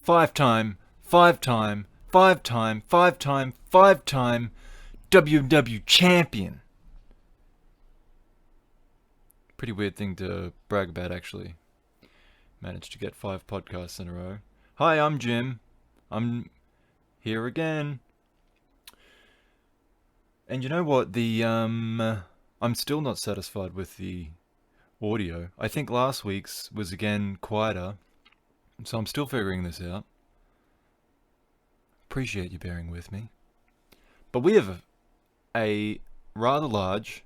five-time WW champion. Pretty weird thing to brag about, actually. Managed to get 5 podcasts in a row. Hi, I'm Jim. I'm here again. And you know what? I'm still not satisfied with the audio. I think last week's was again quieter, so I'm still figuring this out. Appreciate you bearing with me. But we have a rather large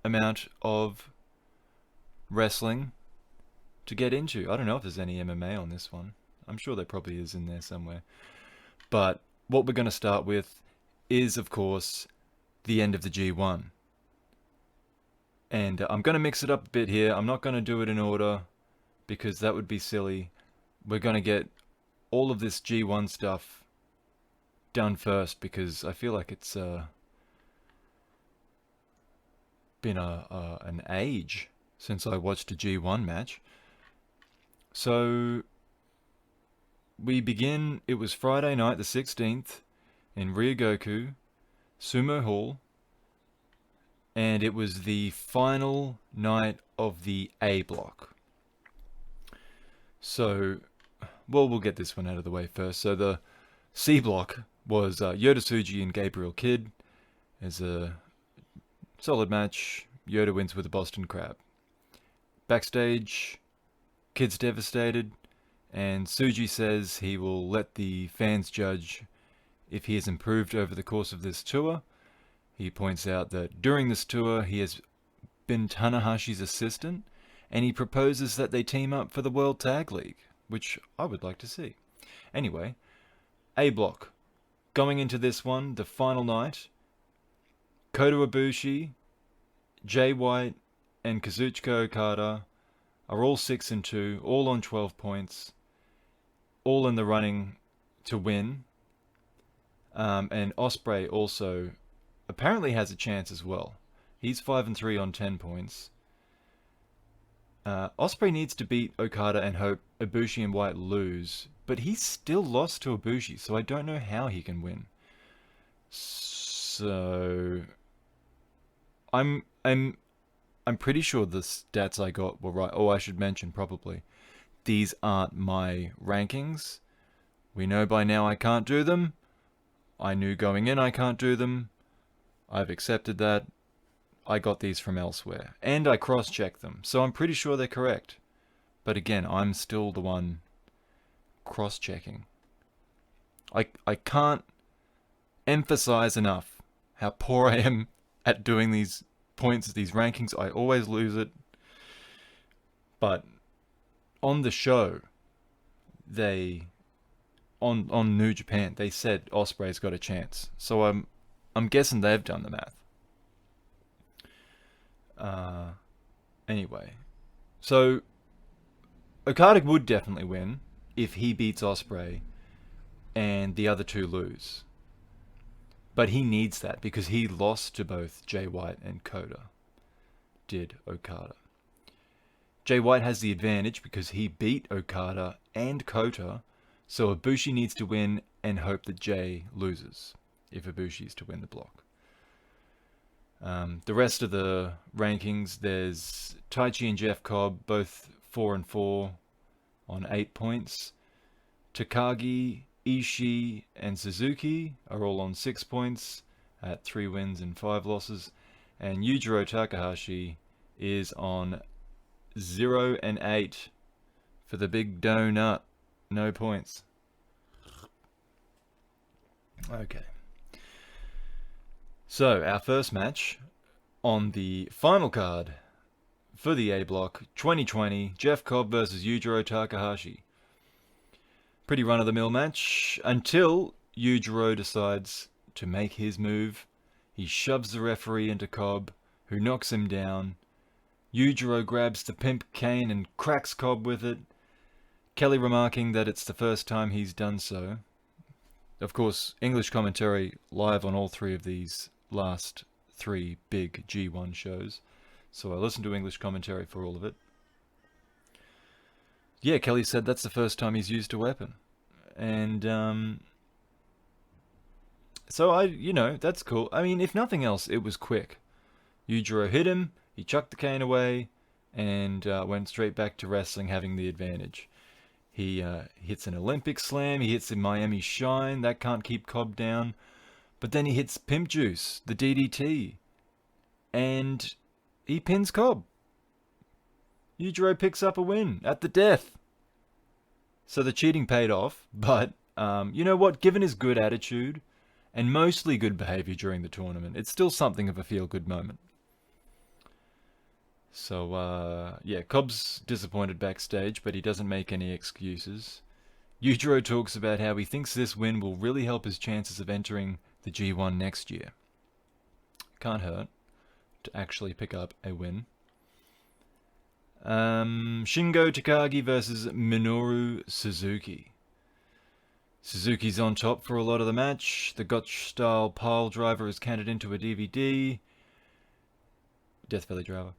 amount of wrestling to get into. I don't know if there's any MMA on this one. I'm sure there probably is in there somewhere. But what we're going to start with is, of course, the end of the G1. And I'm going to mix it up a bit here. I'm not going to do it in order because that would be silly. We're going to get all of this G1 stuff done first because I feel like it's been an age since I watched a G1 match. So we begin, it was Friday night the 16th in Ryogoku, Sumo Hall, and it was the final night of the A block. So, well, we'll get this one out of the way first. So the C block was Yota Tsuji and Gabriel Kidd as a solid match. Yota wins with a Boston Crab. Backstage, Kidd's devastated, and Tsuji says he will let the fans judge if he has improved over the course of this tour. He points out that during this tour he has been Tanahashi's assistant, and he proposes that they team up for the World Tag League, which I would like to see. Anyway, A block. Going into this one, the final night, Kota Ibushi, Jay White, and Kazuchika Okada are all 6-2, all on 12 points, all in the running to win. And Ospreay also apparently has a chance as well. He's 5-3 on 10 points. Ospreay needs to beat Okada and hope Ibushi and White lose, but he's still lost to Ibushi, so I don't know how he can win. So I'm pretty sure the stats I got were right. Oh, I should mention probably, these aren't my rankings. We know by now I can't do them. I knew going in I can't do them. I've accepted that. I got these from elsewhere. And I cross-checked them, so I'm pretty sure they're correct. But again, I'm still the one cross-checking. I can't emphasize enough how poor I am at doing these points, these rankings. I always lose it. But on the show, on New Japan, they said Ospreay's got a chance. So I'm guessing they've done the math. Anyway, so Okada would definitely win if he beats Ospreay and the other two lose. But he needs that because he lost to both Jay White and Kota. Did Okada. Jay White has the advantage because he beat Okada and Kota, so Ibushi needs to win and hope that Jay loses if Ibushi is to win the block. The rest of the rankings, there's Taichi and Jeff Cobb, both 4-4 on 8 points. Takagi, Ishii, and Suzuki are all on 6 points at 3 wins and 5 losses. And Yujiro Takahashi is on 0 and 8 for the big donut. No points. Okay. So, our first match on the final card for the A block, 2020, Jeff Cobb versus Yujiro Takahashi. Pretty run-of-the-mill match until Yujiro decides to make his move. He shoves the referee into Cobb, who knocks him down. Yujiro grabs the pimp cane and cracks Cobb with it, Kelly remarking that it's the first time he's done so. Of course, English commentary live on all 3 of these last 3 big G1 shows, so I listened to English commentary for all of it. Yeah, Kelly said that's the first time he's used a weapon. And so that's cool. I mean, if nothing else, it was quick. Yujiro hit him, he chucked the cane away, and went straight back to wrestling, having the advantage. He hits an Olympic slam, he hits a Miami Shine, that can't keep Cobb down. But then he hits Pimp Juice, the DDT, and he pins Cobb. Yujiro picks up a win at the death. So the cheating paid off, but you know what? Given his good attitude and mostly good behavior during the tournament, it's still something of a feel-good moment. So, Cobb's disappointed backstage, but he doesn't make any excuses. Yujiro talks about how he thinks this win will really help his chances of entering the G1 next year. Can't hurt to actually pick up a win. Shingo Takagi versus Minoru Suzuki. Suzuki's on top for a lot of the match. The Gotch-style pile driver is counted into a DVD. Death Valley driver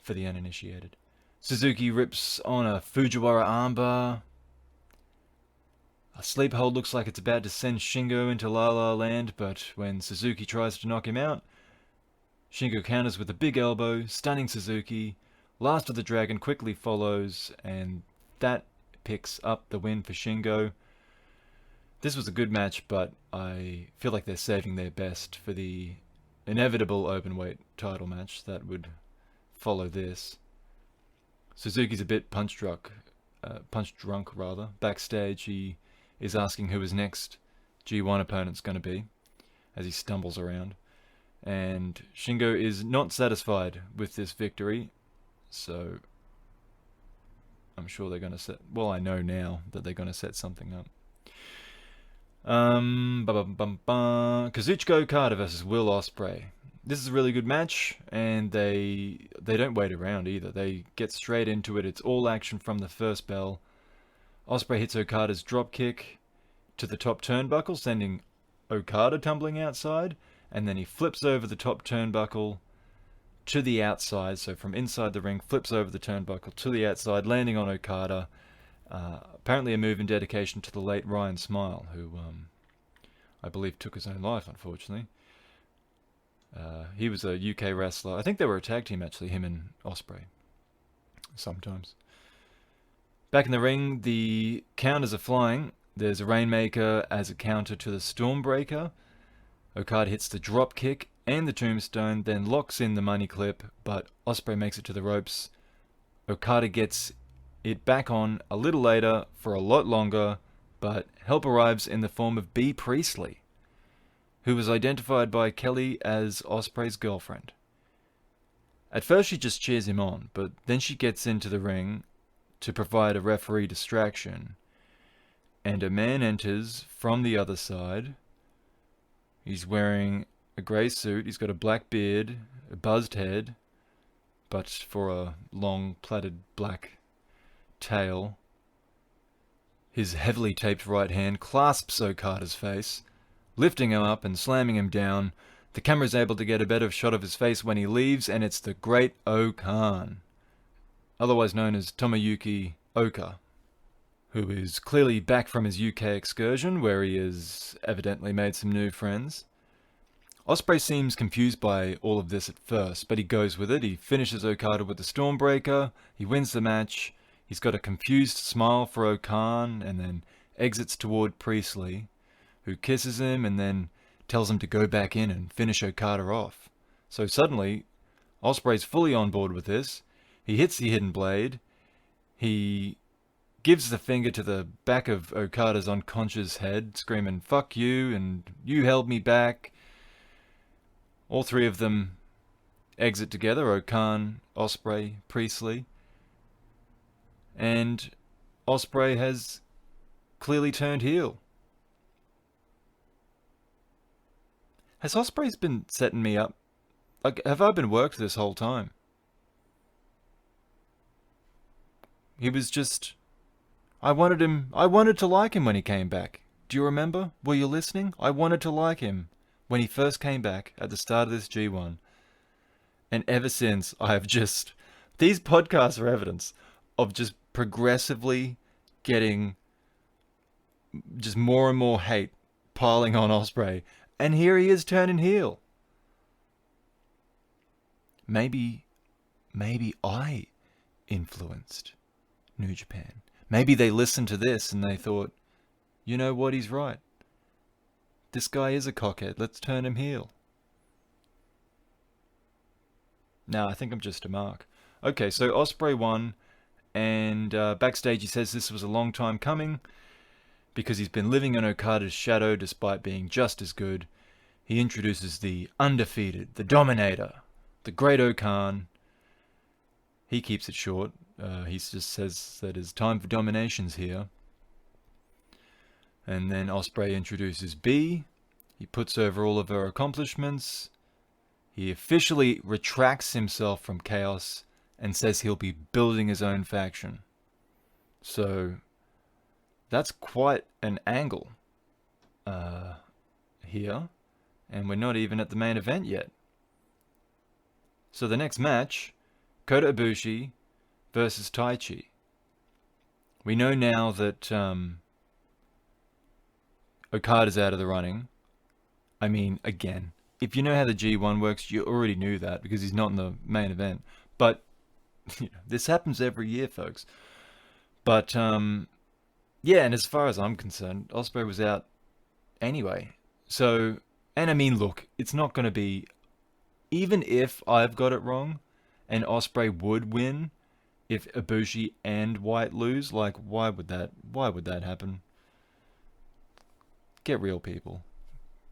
for the uninitiated. Suzuki rips on a Fujiwara armbar. A sleep hold looks like it's about to send Shingo into La La Land, but when Suzuki tries to knock him out, Shingo counters with a big elbow, stunning Suzuki. Last of the Dragon quickly follows, and that picks up the win for Shingo. This was a good match, but I feel like they're saving their best for the inevitable openweight title match that would follow this. Suzuki's a bit punch drunk. Backstage, he is asking who his next G1 opponent's going to be as he stumbles around. And Shingo is not satisfied with this victory, so I'm sure they're going to set... Well, I know now that they're going to set something up. Kazuchika Okada versus Will Ospreay. This is a really good match, and they don't wait around either. They get straight into it. It's all action from the first bell. Ospreay hits Okada's dropkick to the top turnbuckle, sending Okada tumbling outside, and then he flips over the top turnbuckle to the outside, so from inside the ring, flips over the turnbuckle to the outside, landing on Okada. Apparently a move in dedication to the late Ryan Smile, who I believe took his own life, unfortunately. He was a UK wrestler. I think they were a tag team, actually, him and Ospreay. Sometimes. Back in the ring, the counters are flying. There's a Rainmaker as a counter to the Stormbreaker. Okada hits the drop kick and the tombstone, then locks in the money clip, but Ospreay makes it to the ropes. Okada gets it back on a little later for a lot longer, but help arrives in the form of Bea Priestley, who was identified by Kelly as Ospreay's girlfriend. At first she just cheers him on, but then she gets into the ring to provide a referee distraction, and a man enters from the other side. He's wearing a grey suit, he's got a black beard, a buzzed head, but for a long plaited black tail. His heavily taped right hand clasps Okada's face, lifting him up and slamming him down. The camera's able to get a better shot of his face when he leaves, and it's the Great O-Khan, otherwise known as Tomoyuki Oka, who is clearly back from his UK excursion, where he has evidently made some new friends. Ospreay seems confused by all of this at first, but he goes with it. He finishes Okada with the Stormbreaker, he wins the match, he's got a confused smile for O-Khan, and then exits toward Priestley, who kisses him and then tells him to go back in and finish Okada off. So suddenly, Ospreay's fully on board with this. He hits the hidden blade, he gives the finger to the back of Okada's unconscious head, screaming, "Fuck you," and "You held me back." All three of them exit together, O-Khan, Ospreay, Priestley. And Ospreay has clearly turned heel. Has Ospreay's been setting me up? Like, have I been worked this whole time? He was just... I wanted to like him when he came back. Do you remember? Were you listening? I wanted to like him when he first came back at the start of this G1. And ever since, I have just... These podcasts are evidence of just progressively getting just more and more hate piling on Ospreay, and here he is turning heel. Maybe I influenced New Japan. Maybe they listened to this and they thought, you know what, he's right. This guy is a cockhead. Let's turn him heel. No, I think I'm just a mark. Okay, so Ospreay won, and backstage he says this was a long time coming because he's been living in Okada's shadow despite being just as good. He introduces the undefeated, the dominator, the great Okan. He keeps it short. He just says that his time for domination's here. And then Ospreay introduces B. He puts over all of her accomplishments. He officially retracts himself from Chaos and says he'll be building his own faction. So that's quite an angle here. And we're not even at the main event yet. So the next match, Kota Ibushi versus Taichi. We know now that Okada's out of the running. I mean, again, if you know how the G1 works, you already knew that because he's not in the main event. But this happens every year, folks. But yeah, and as far as I'm concerned, Ospreay was out anyway. So, and I mean, look, it's not going to be, even if I've got it wrong, and Ospreay would win if Ibushi and White lose, like why would that happen? Get real, people.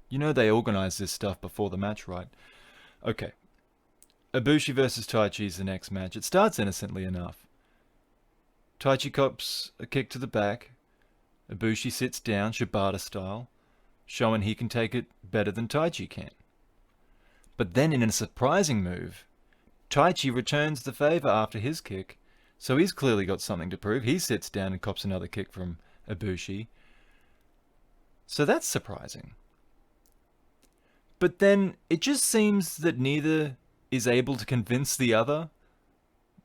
You know they organize this stuff before the match, right? Okay. Ibushi versus Taichi is the next match. It starts innocently enough. Taichi cops a kick to the back. Ibushi sits down, Shibata style, showing he can take it better than Taichi can. But then in a surprising move, Taichi returns the favor after his kick, so he's clearly got something to prove. He sits down and cops another kick from Ibushi. So that's surprising. But then it just seems that neither is able to convince the other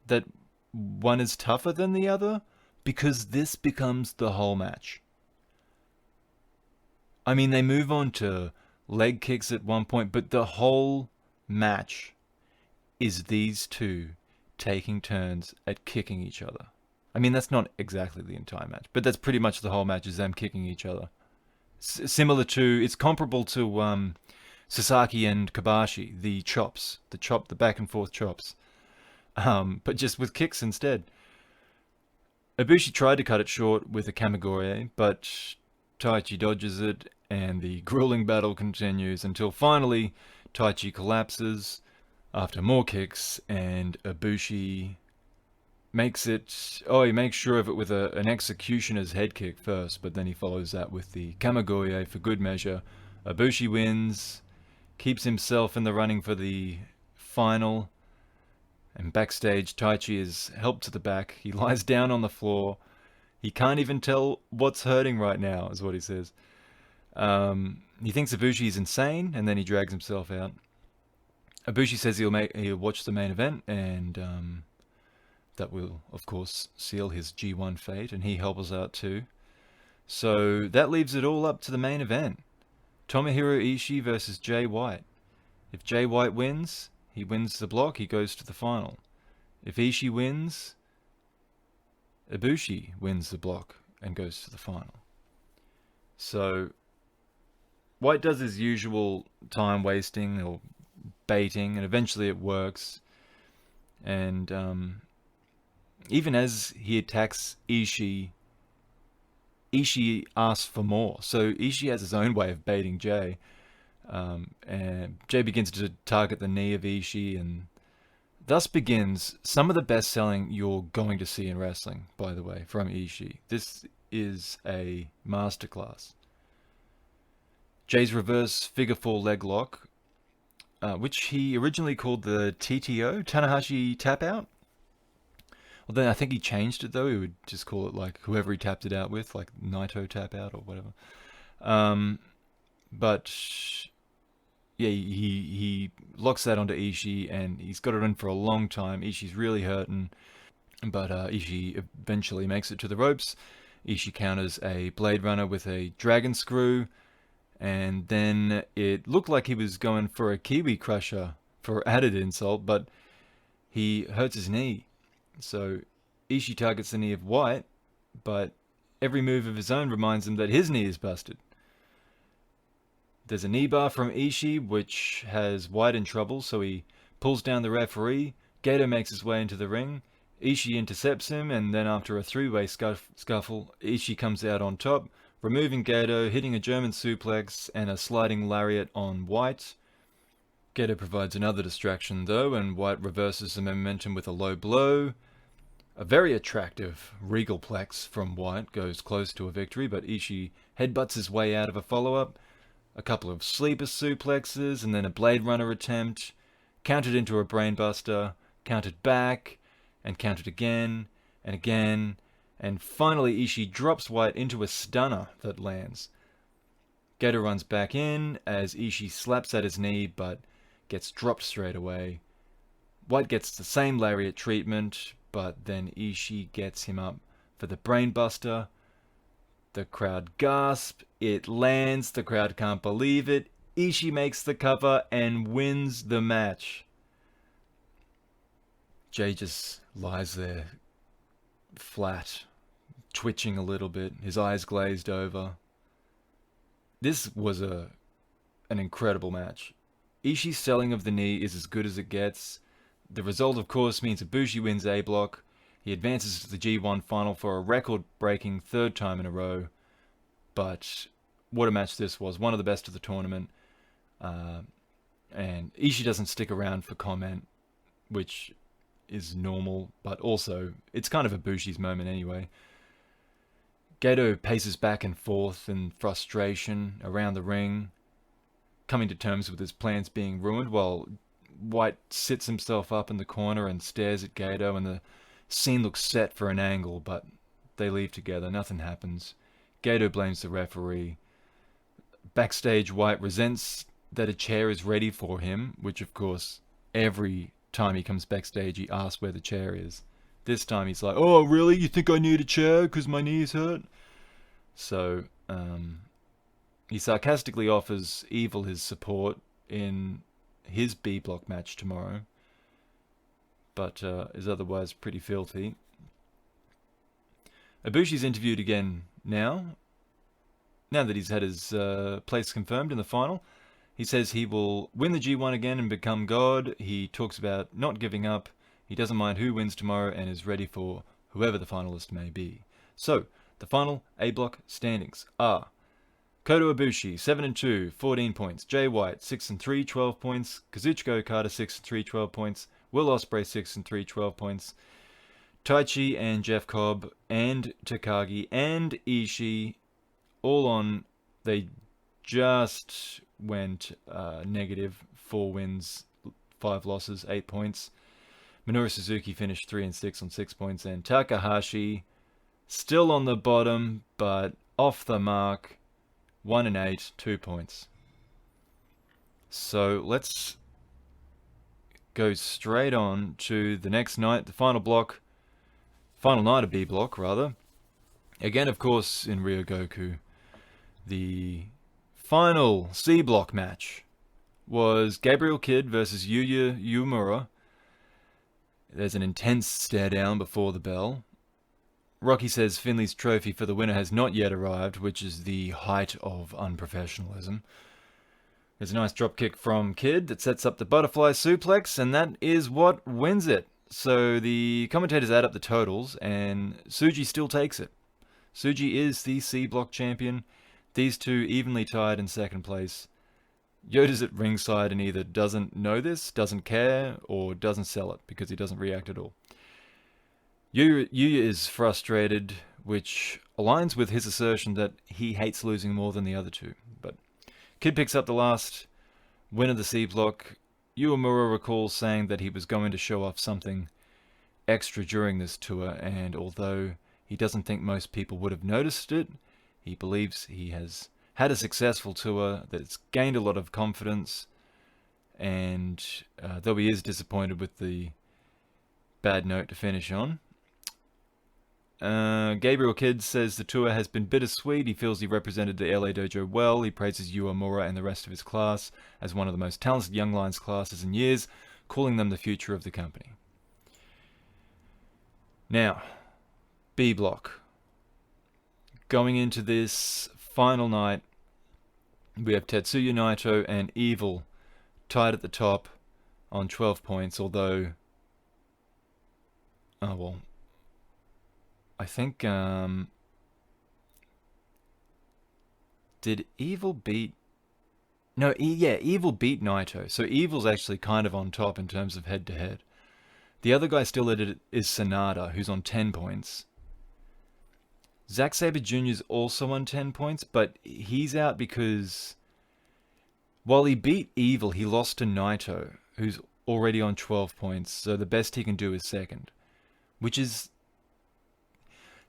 that one is tougher than the other, because this becomes the whole match. I mean, they move on to leg kicks at one point, but the whole match is these two taking turns at kicking each other. I mean, that's not exactly the entire match, but that's pretty much the whole match, is them kicking each other. Similar to, it's comparable to Sasaki and Kobashi, the chops, the back and forth chops, but just with kicks instead. Ibushi tried to cut it short with a Kamigure, but Taichi dodges it, and the grueling battle continues until finally Taichi collapses after more kicks, and Ibushi makes it... Oh, he makes sure of it with an executioner's head kick first, but then he follows that with the Kamigure for good measure. Ibushi wins, keeps himself in the running for the final, and backstage Taichi is helped to the back. He lies down on the floor. He can't even tell what's hurting right now, is what he says. He thinks Ibushi is insane, and then he drags himself out. Ibushi says he'll watch the main event, and that will, of course, seal his G1 fate, and he helps out too. So that leaves it all up to the main event. Tomohiro Ishii versus Jay White. If Jay White wins, he wins the block, he goes to the final. If Ishii wins, Ibushi wins the block and goes to the final. So White does his usual time wasting or baiting, and eventually it works. And even as he attacks Ishii, Ishii asks for more. So Ishii has his own way of baiting Jay. And Jay begins to target the knee of Ishii, and thus begins some of the best selling you're going to see in wrestling, by the way, from Ishii. This is a masterclass. Jay's reverse figure four leg lock, which he originally called the TTO, Tanahashi Tap Out. Well, then I think he changed it, though. He would just call it like whoever he tapped it out with, like Naito Tap Out or whatever. But yeah, he locks that onto Ishii, and he's got it in for a long time. Ishii's really hurting, but Ishii eventually makes it to the ropes. Ishii counters a Blade Runner with a Dragon Screw, and then it looked like he was going for a Kiwi Crusher for added insult, but he hurts his knee. So Ishii targets the knee of White, but every move of his own reminds him that his knee is busted. There's a knee bar from Ishii, which has White in trouble, so he pulls down the referee. Gato makes his way into the ring. Ishii intercepts him, and then after a three-way scuffle, Ishii comes out on top, removing Gato, hitting a German suplex and a sliding lariat on White. Gato provides another distraction though, and White reverses the momentum with a low blow. A very attractive regalplex from White goes close to a victory, but Ishii headbutts his way out of a follow-up. A couple of sleeper suplexes, and then a Blade Runner attempt, countered into a brainbuster, countered back, and countered again, and finally Ishii drops White into a stunner that lands. Gato runs back in as Ishii slaps at his knee, but gets dropped straight away. White gets the same lariat treatment, but then Ishii gets him up for the brainbuster. The crowd gasp, it lands, the crowd can't believe it. Ishii makes the cover and wins the match. Jay just lies there, flat, twitching a little bit, his eyes glazed over. This was an incredible match. Ishii's selling of the knee is as good as it gets. The result, of course, means Ibushi wins A block. He advances to the G1 final for a record-breaking third time in a row. But what a match this was. One of the best of the tournament. And Ishii doesn't stick around for comment, which is normal, but also it's kind of Ibushi's moment anyway. Gato paces back and forth in frustration around the ring, coming to terms with his plans being ruined, while White sits himself up in the corner and stares at Gato, and the scene looks set for an angle, but they leave together. Nothing happens. Gato blames the referee. Backstage, White resents that a chair is ready for him, which of course every time he comes backstage he asks where the chair is. This time he's like, oh really, you think I need a chair because my knee's hurt? So he sarcastically offers Evil his support in his B block match tomorrow, but is otherwise pretty filthy. Ibushi's interviewed again now that he's had his place confirmed in the final. He says he will win the G1 again and become God. He talks about not giving up. He doesn't mind who wins tomorrow and is ready for whoever the finalist may be. So, the final A block standings are Kota Ibushi, 7-2, 14 points. Jay White, 6-3, 12 points. Kazuchika Okada, 6-3, 12 points. Will Ospreay, 6-3, 12 points. Taichi and Jeff Cobb and Takagi and Ishii, all on, they just went negative, 4 wins, 5 losses, 8 points. Minoru Suzuki finished 3-6 on 6 points, and Takahashi still on the bottom, but off the mark, 1-8, 2 points. So let's go straight on to the next night, the final night of B block rather. Again, of course, in Ryogoku, the final C block match was Gabriel Kidd versus Yuya Uemura. There's an intense stare down before the bell. Rocky says Finley's trophy for the winner has not yet arrived, which is the height of unprofessionalism. There's a nice drop kick from Kidd that sets up the butterfly suplex, and that is what wins it. So the commentators add up the totals, and Tsuji still takes it. Tsuji is the C block champion. These two evenly tied in second place. Yoda's at ringside and either doesn't know this, doesn't care, or doesn't sell it because he doesn't react at all. Yuya is frustrated, which aligns with his assertion that he hates losing more than the other two. But Kidd picks up the last win of the C block. Uemura recalls saying that he was going to show off something extra during this tour, and although he doesn't think most people would have noticed it, he believes he has had a successful tour that's gained a lot of confidence, and though he is disappointed with the bad note to finish on, Gabriel Kidd says the tour has been bittersweet. He feels he represented the LA Dojo well. He praises Uemura and the rest of his class as one of the most talented Young Lions classes in years, calling them the future of the company. Now, B block. Going into this final night, we have Tetsuya Naito and Evil tied at the top on 12 points, although... Oh, well... I think, did Evil beat... No, Evil beat Naito. So Evil's actually kind of on top in terms of head-to-head. The other guy still at it is Sonata, who's on 10 points. Zack Sabre Jr. is also on 10 points, but he's out because... While he beat Evil, he lost to Naito, who's already on 12 points, so the best he can do is second. Which is...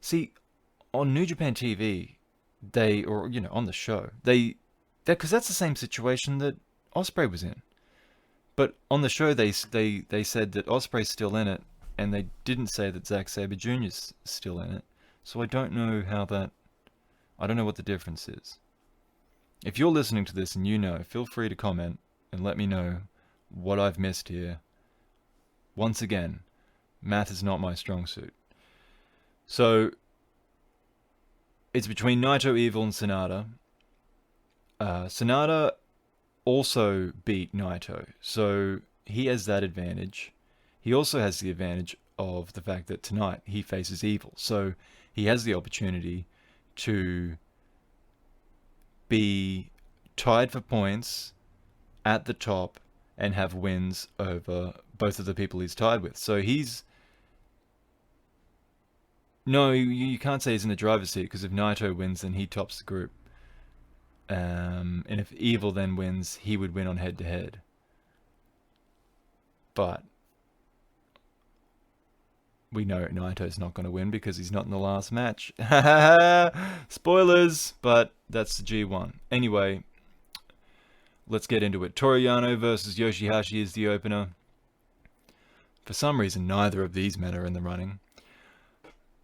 See, on New Japan TV, on the show, because that's the same situation that Ospreay was in. But on the show, they said that Ospreay's still in it, and they didn't say that Zack Sabre Jr.'s still in it. So I don't know I don't know what the difference is. If you're listening to this and you know, feel free to comment and let me know what I've missed here. Once again, math is not my strong suit. So, it's between Naito, Evil, and Sonata. Sonata also beat Naito, so he has that advantage. He also has the advantage of the fact that tonight he faces Evil, so he has the opportunity to be tied for points at the top and have wins over both of the people he's tied with. So he's... No, you can't say he's in the driver's seat, because if Naito wins, then he tops the group. And if Evil then wins, he would win on head-to-head. But we know Naito's not going to win because he's not in the last match. Spoilers, but that's the G1. Anyway, let's get into it. Toru Yano versus Yoshihashi is the opener. For some reason, neither of these men are in the running.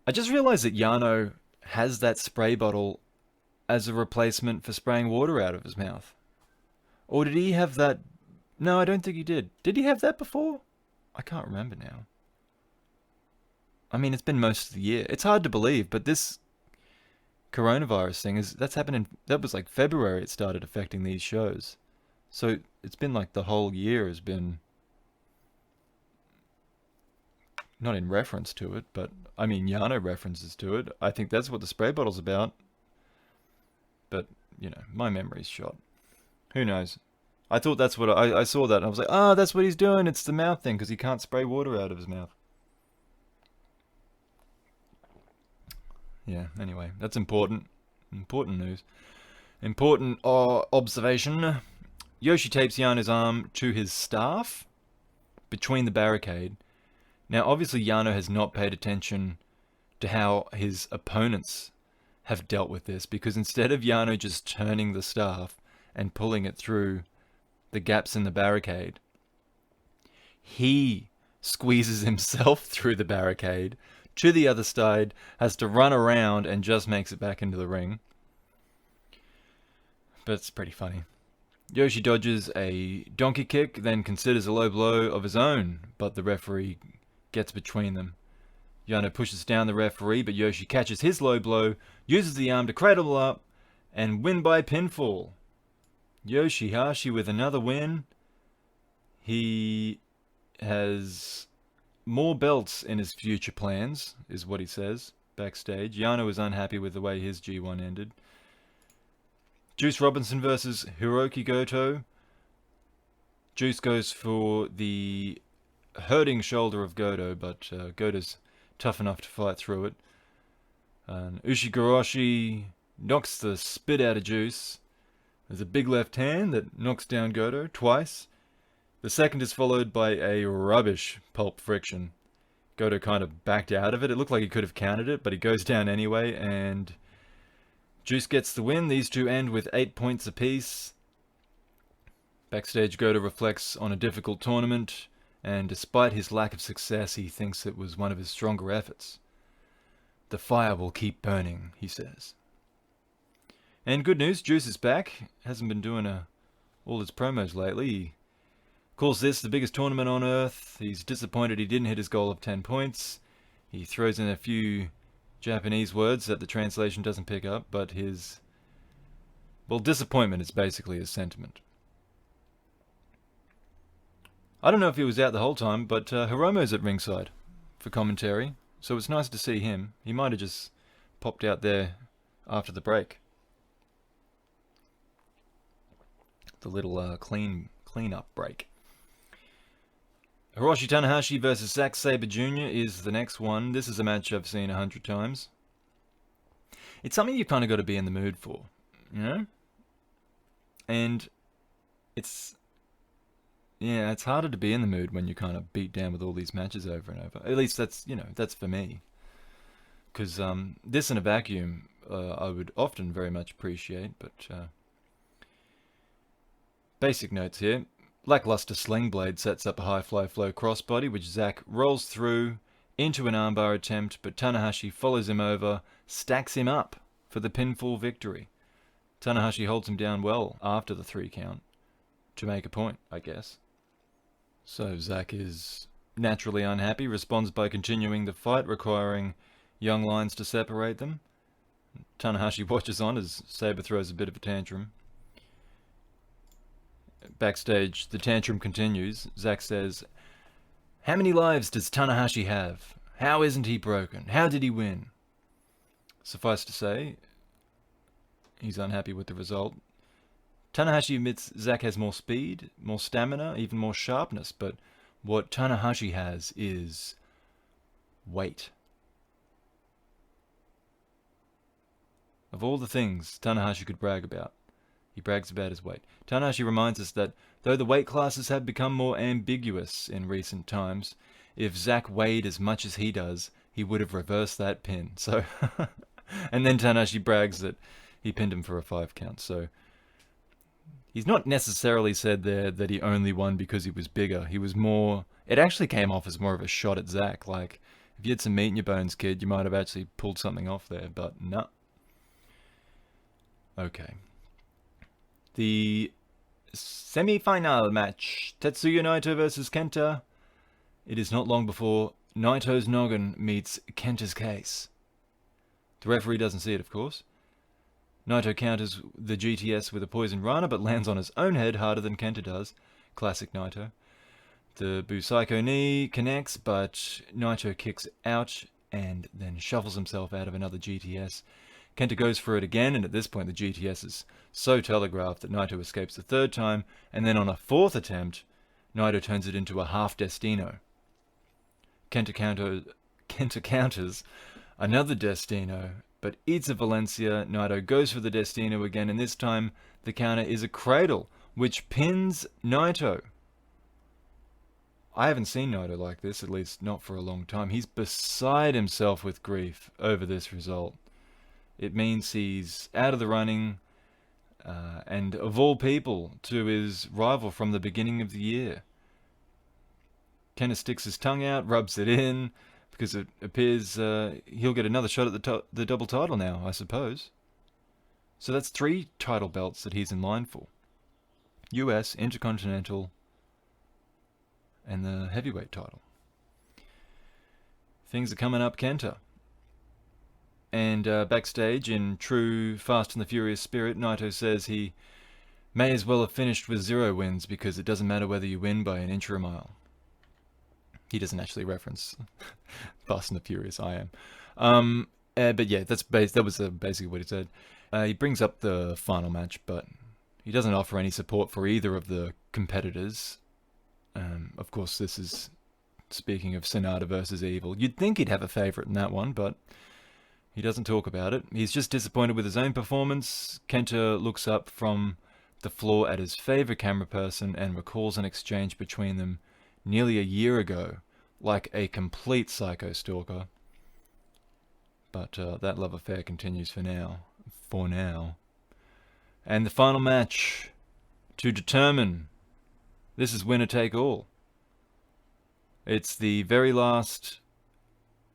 I just realized that Yano has that spray bottle as a replacement for spraying water out of his mouth. Or did he have that? No, I don't think he did. Did he have that before? I can't remember now. I mean, it's been most of the year. It's hard to believe, but this coronavirus thing that was like February it started affecting these shows. So it's been like the whole year has been not in reference to it, but I mean, Yano references to it. I think that's what the spray bottle's about. But, my memory's shot. Who knows? I thought that's what I saw that and I was like, that's what he's doing. It's the mouth thing because he can't spray water out of his mouth. Yeah, anyway, that's important. Important news. Important observation. Yoshi tapes Yano's arm to his staff between the barricade. Now, obviously, Yano has not paid attention to how his opponents have dealt with this, because instead of Yano just turning the staff and pulling it through the gaps in the barricade, he squeezes himself through the barricade to the other side, has to run around and just makes it back into the ring. But it's pretty funny. Yoshi dodges a donkey kick, then considers a low blow of his own, but the referee gets between them. Yano pushes down the referee, but Yoshi catches his low blow, uses the arm to cradle up, and win by pinfall. Yoshihashi with another win. He has more belts in his future plans, is what he says backstage. Yano is unhappy with the way his G1 ended. Juice Robinson versus Hiroki Goto. Juice goes for the hurting shoulder of Goto, but Goto's tough enough to fight through it. And Ushigoroshi knocks the spit out of Juice. There's a big left hand that knocks down Goto twice. The second is followed by a rubbish pulp friction. Goto kind of backed out of it. It looked like he could have countered it, but he goes down anyway, and Juice gets the win. These two end with 8 points apiece. Backstage, Goto reflects on a difficult tournament, and despite his lack of success, he thinks it was one of his stronger efforts. The fire will keep burning, he says. And good news, Juice is back. Hasn't been doing all his promos lately. He calls this the biggest tournament on earth. He's disappointed he didn't hit his goal of 10 points. He throws in a few Japanese words that the translation doesn't pick up, but his... well, disappointment is basically his sentiment. I don't know if he was out the whole time, but Hiromu's at ringside for commentary, so it's nice to see him. He might have just popped out there after the break. The little clean-up break. Hiroshi Tanahashi versus Zack Sabre Jr. is the next one. This is a match I've seen 100 times. It's something you've kind of got to be in the mood for, you know? And it's harder to be in the mood when you're kind of beat down with all these matches over and over. At least that's for me. Because this in a vacuum, I would often very much appreciate, but... basic notes here. Lackluster sling blade sets up a high fly flow crossbody, which Zack rolls through into an armbar attempt, but Tanahashi follows him over, stacks him up for the pinfall victory. Tanahashi holds him down well after the 3 count to make a point, I guess. So Zack is naturally unhappy, responds by continuing the fight, requiring young lions to separate them. Tanahashi watches on as Sabre throws a bit of a tantrum. Backstage, the tantrum continues. Zack says, "How many lives does Tanahashi have? How isn't he broken? How did he win?" Suffice to say, he's unhappy with the result. Tanahashi admits Zack has more speed, more stamina, even more sharpness, but what Tanahashi has is weight. Of all the things Tanahashi could brag about, he brags about his weight. Tanahashi reminds us that though the weight classes have become more ambiguous in recent times, if Zack weighed as much as he does, he would have reversed that pin. So, and then Tanahashi brags that he pinned him for a 5 count. So he's not necessarily said there that he only won because he was bigger. He was more... it actually came off as more of a shot at Zack. Like, if you had some meat in your bones, kid, you might have actually pulled something off there, but no. Okay. The semi-final match, Tetsuya Naito versus Kenta. It is not long before Naito's noggin meets Kenta's case. The referee doesn't see it, of course. Naito counters the GTS with a poison rana, but lands on his own head harder than Kenta does. Classic Naito. The Busaiku knee connects, but Naito kicks out and then shuffles himself out of another GTS. Kenta goes for it again, and at this point the GTS is so telegraphed that Naito escapes the 3rd time, and then on a 4th attempt, Naito turns it into a half Destino. Kenta counters another Destino, but eats a Valencia. Naito goes for the Destino again, and this time the counter is a cradle, which pins Naito. I haven't seen Naito like this, at least not for a long time. He's beside himself with grief over this result. It means he's out of the running, and of all people, to his rival from the beginning of the year. Kenta sticks his tongue out, rubs it in, because it appears he'll get another shot at the double title now, I suppose. So that's 3 title belts that he's in line for. US, Intercontinental, and the heavyweight title. Things are coming up, Kenta. And backstage, in true Fast and the Furious spirit, Naito says he may as well have finished with 0 wins because it doesn't matter whether you win by an inch or a mile. He doesn't actually reference Fast and the Furious, I am. But yeah, that was basically what he said. He brings up the final match, but he doesn't offer any support for either of the competitors. Of course, this is speaking of Sonata versus Evil. You'd think he'd have a favourite in that one, but he doesn't talk about it. He's just disappointed with his own performance. Kenta looks up from the floor at his favourite camera person and recalls an exchange between them nearly a year ago, like a complete psycho stalker. But that love affair continues for now. And the final match to determine, this is winner take all. It's the very last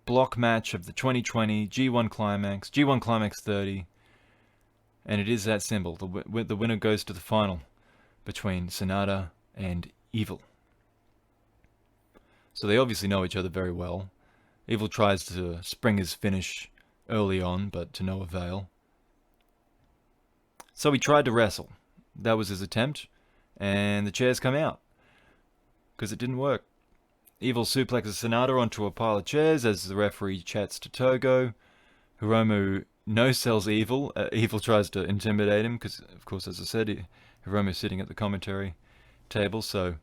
block match of the 2020 G1 Climax 30. And it is that simple. The winner goes to the final between Sonata and Evil. So they obviously know each other very well. Evil tries to spring his finish early on, but to no avail. So he tried to wrestle. That was his attempt, and the chairs come out, because it didn't work. Evil suplexes Sonata onto a pile of chairs as the referee chats to Togo. Hiromu no-sells Evil. Evil tries to intimidate him, because, of course, as I said, Hiromu's sitting at the commentary table, so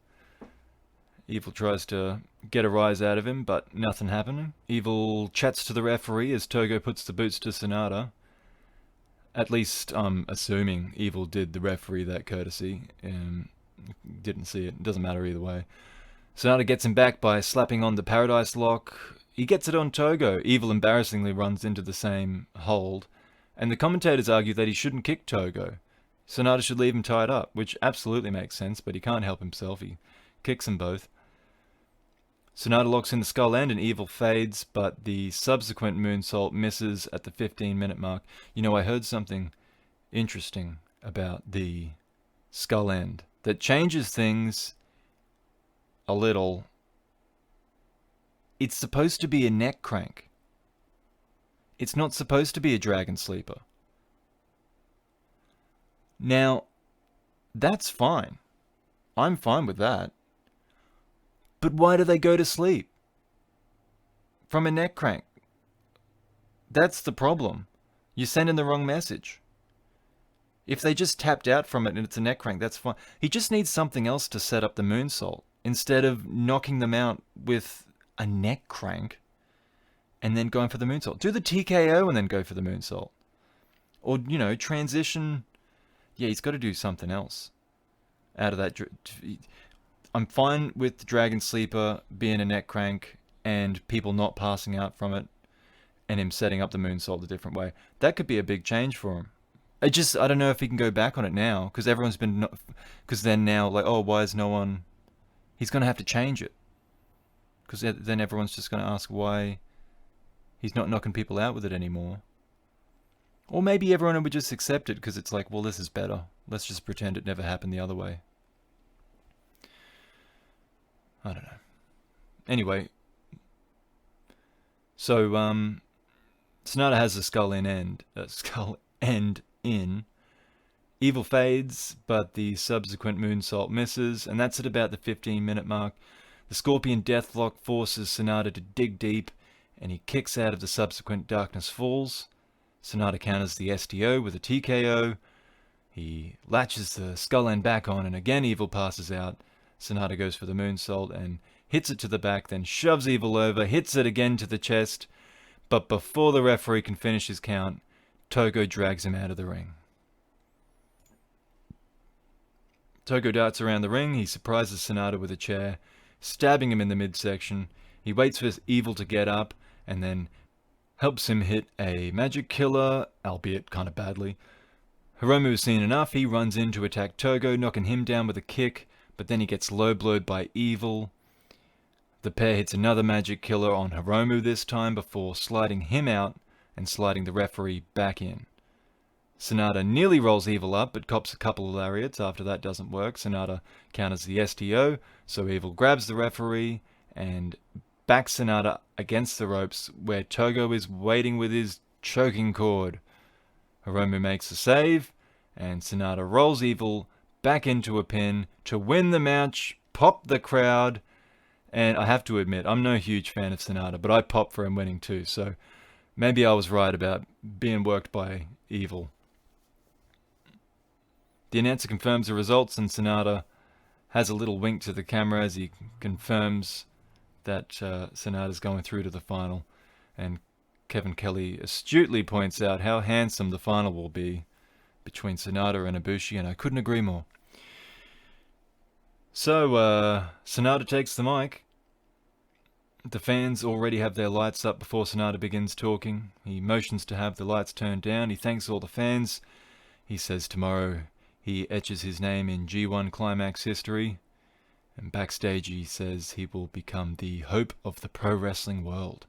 Evil tries to get a rise out of him, but nothing happening. Evil chats to the referee as Togo puts the boots to Sonata. At least I'm assuming Evil did the referee that courtesy. Didn't see it. It doesn't matter either way. Sonata gets him back by slapping on the Paradise Lock. He gets it on Togo. Evil embarrassingly runs into the same hold. And the commentators argue that he shouldn't kick Togo. Sonata should leave him tied up, which absolutely makes sense, but he can't help himself. He kicks them both. Sonata locks in the skull end and Evil fades, but the subsequent moonsault misses at the 15-minute mark. You know, I heard something interesting about the skull end that changes things a little. It's supposed to be a neck crank. It's not supposed to be a dragon sleeper. Now, that's fine. I'm fine with that. But why do they go to sleep from a neck crank? That's the problem. You're sending the wrong message. If they just tapped out from it and it's a neck crank, that's fine. He just needs something else to set up the moonsault instead of knocking them out with a neck crank and then going for the moonsault. Do the TKO and then go for the moonsault. Or, you know, transition. Yeah, he's got to do something else out of that. I'm fine with the Dragon Sleeper being a neck crank and people not passing out from it and him setting up the moonsault a different way. That could be a big change for him. I don't know if he can go back on it now, because everyone's been, because then now, like, oh, why is no one, he's going to have to change it. Because then everyone's just going to ask why he's not knocking people out with it anymore. Or maybe everyone would just accept it, because it's like, well, this is better. Let's just pretend it never happened the other way. I don't know. Anyway, so Sonata has the skull end in. Evil fades, but the subsequent moonsault misses, and that's at about the 15-minute mark. The Scorpion Deathlock forces Sonata to dig deep, and he kicks out of the subsequent Darkness Falls. Sonata counters the STO with a TKO. He latches the skull end back on, and again Evil passes out. Sonata goes for the moonsault and hits it to the back, then shoves Evil over, hits it again to the chest, but before the referee can finish his count, Togo drags him out of the ring. Togo darts around the ring, he surprises Sonata with a chair, stabbing him in the midsection. He waits for Evil to get up, and then helps him hit a magic killer, albeit kind of badly. Hiromu has seen enough, he runs in to attack Togo, knocking him down with a kick, but then he gets low-blowed by Evil. The pair hits another magic killer on Hiromu this time before sliding him out and sliding the referee back in. Sonata nearly rolls Evil up, but cops a couple of lariats. After that doesn't work, Sonata counters the STO, so Evil grabs the referee and backs Sonata against the ropes where Togo is waiting with his choking cord. Hiromu makes a save, and Sonata rolls Evil back into a pin to win the match, pop the crowd, and I have to admit, I'm no huge fan of Sonata, but I pop for him winning too, so maybe I was right about being worked by Evil. The announcer confirms the results, and Sonata has a little wink to the camera as he confirms that Sonata's going through to the final, and Kevin Kelly astutely points out how handsome the final will be between Sonata and Ibushi, and I couldn't agree more. So, Sonata takes the mic. The fans already have their lights up before Sonata begins talking. He motions to have the lights turned down. He thanks all the fans. He says tomorrow he etches his name in G1 Climax history. And backstage he says he will become the hope of the pro wrestling world.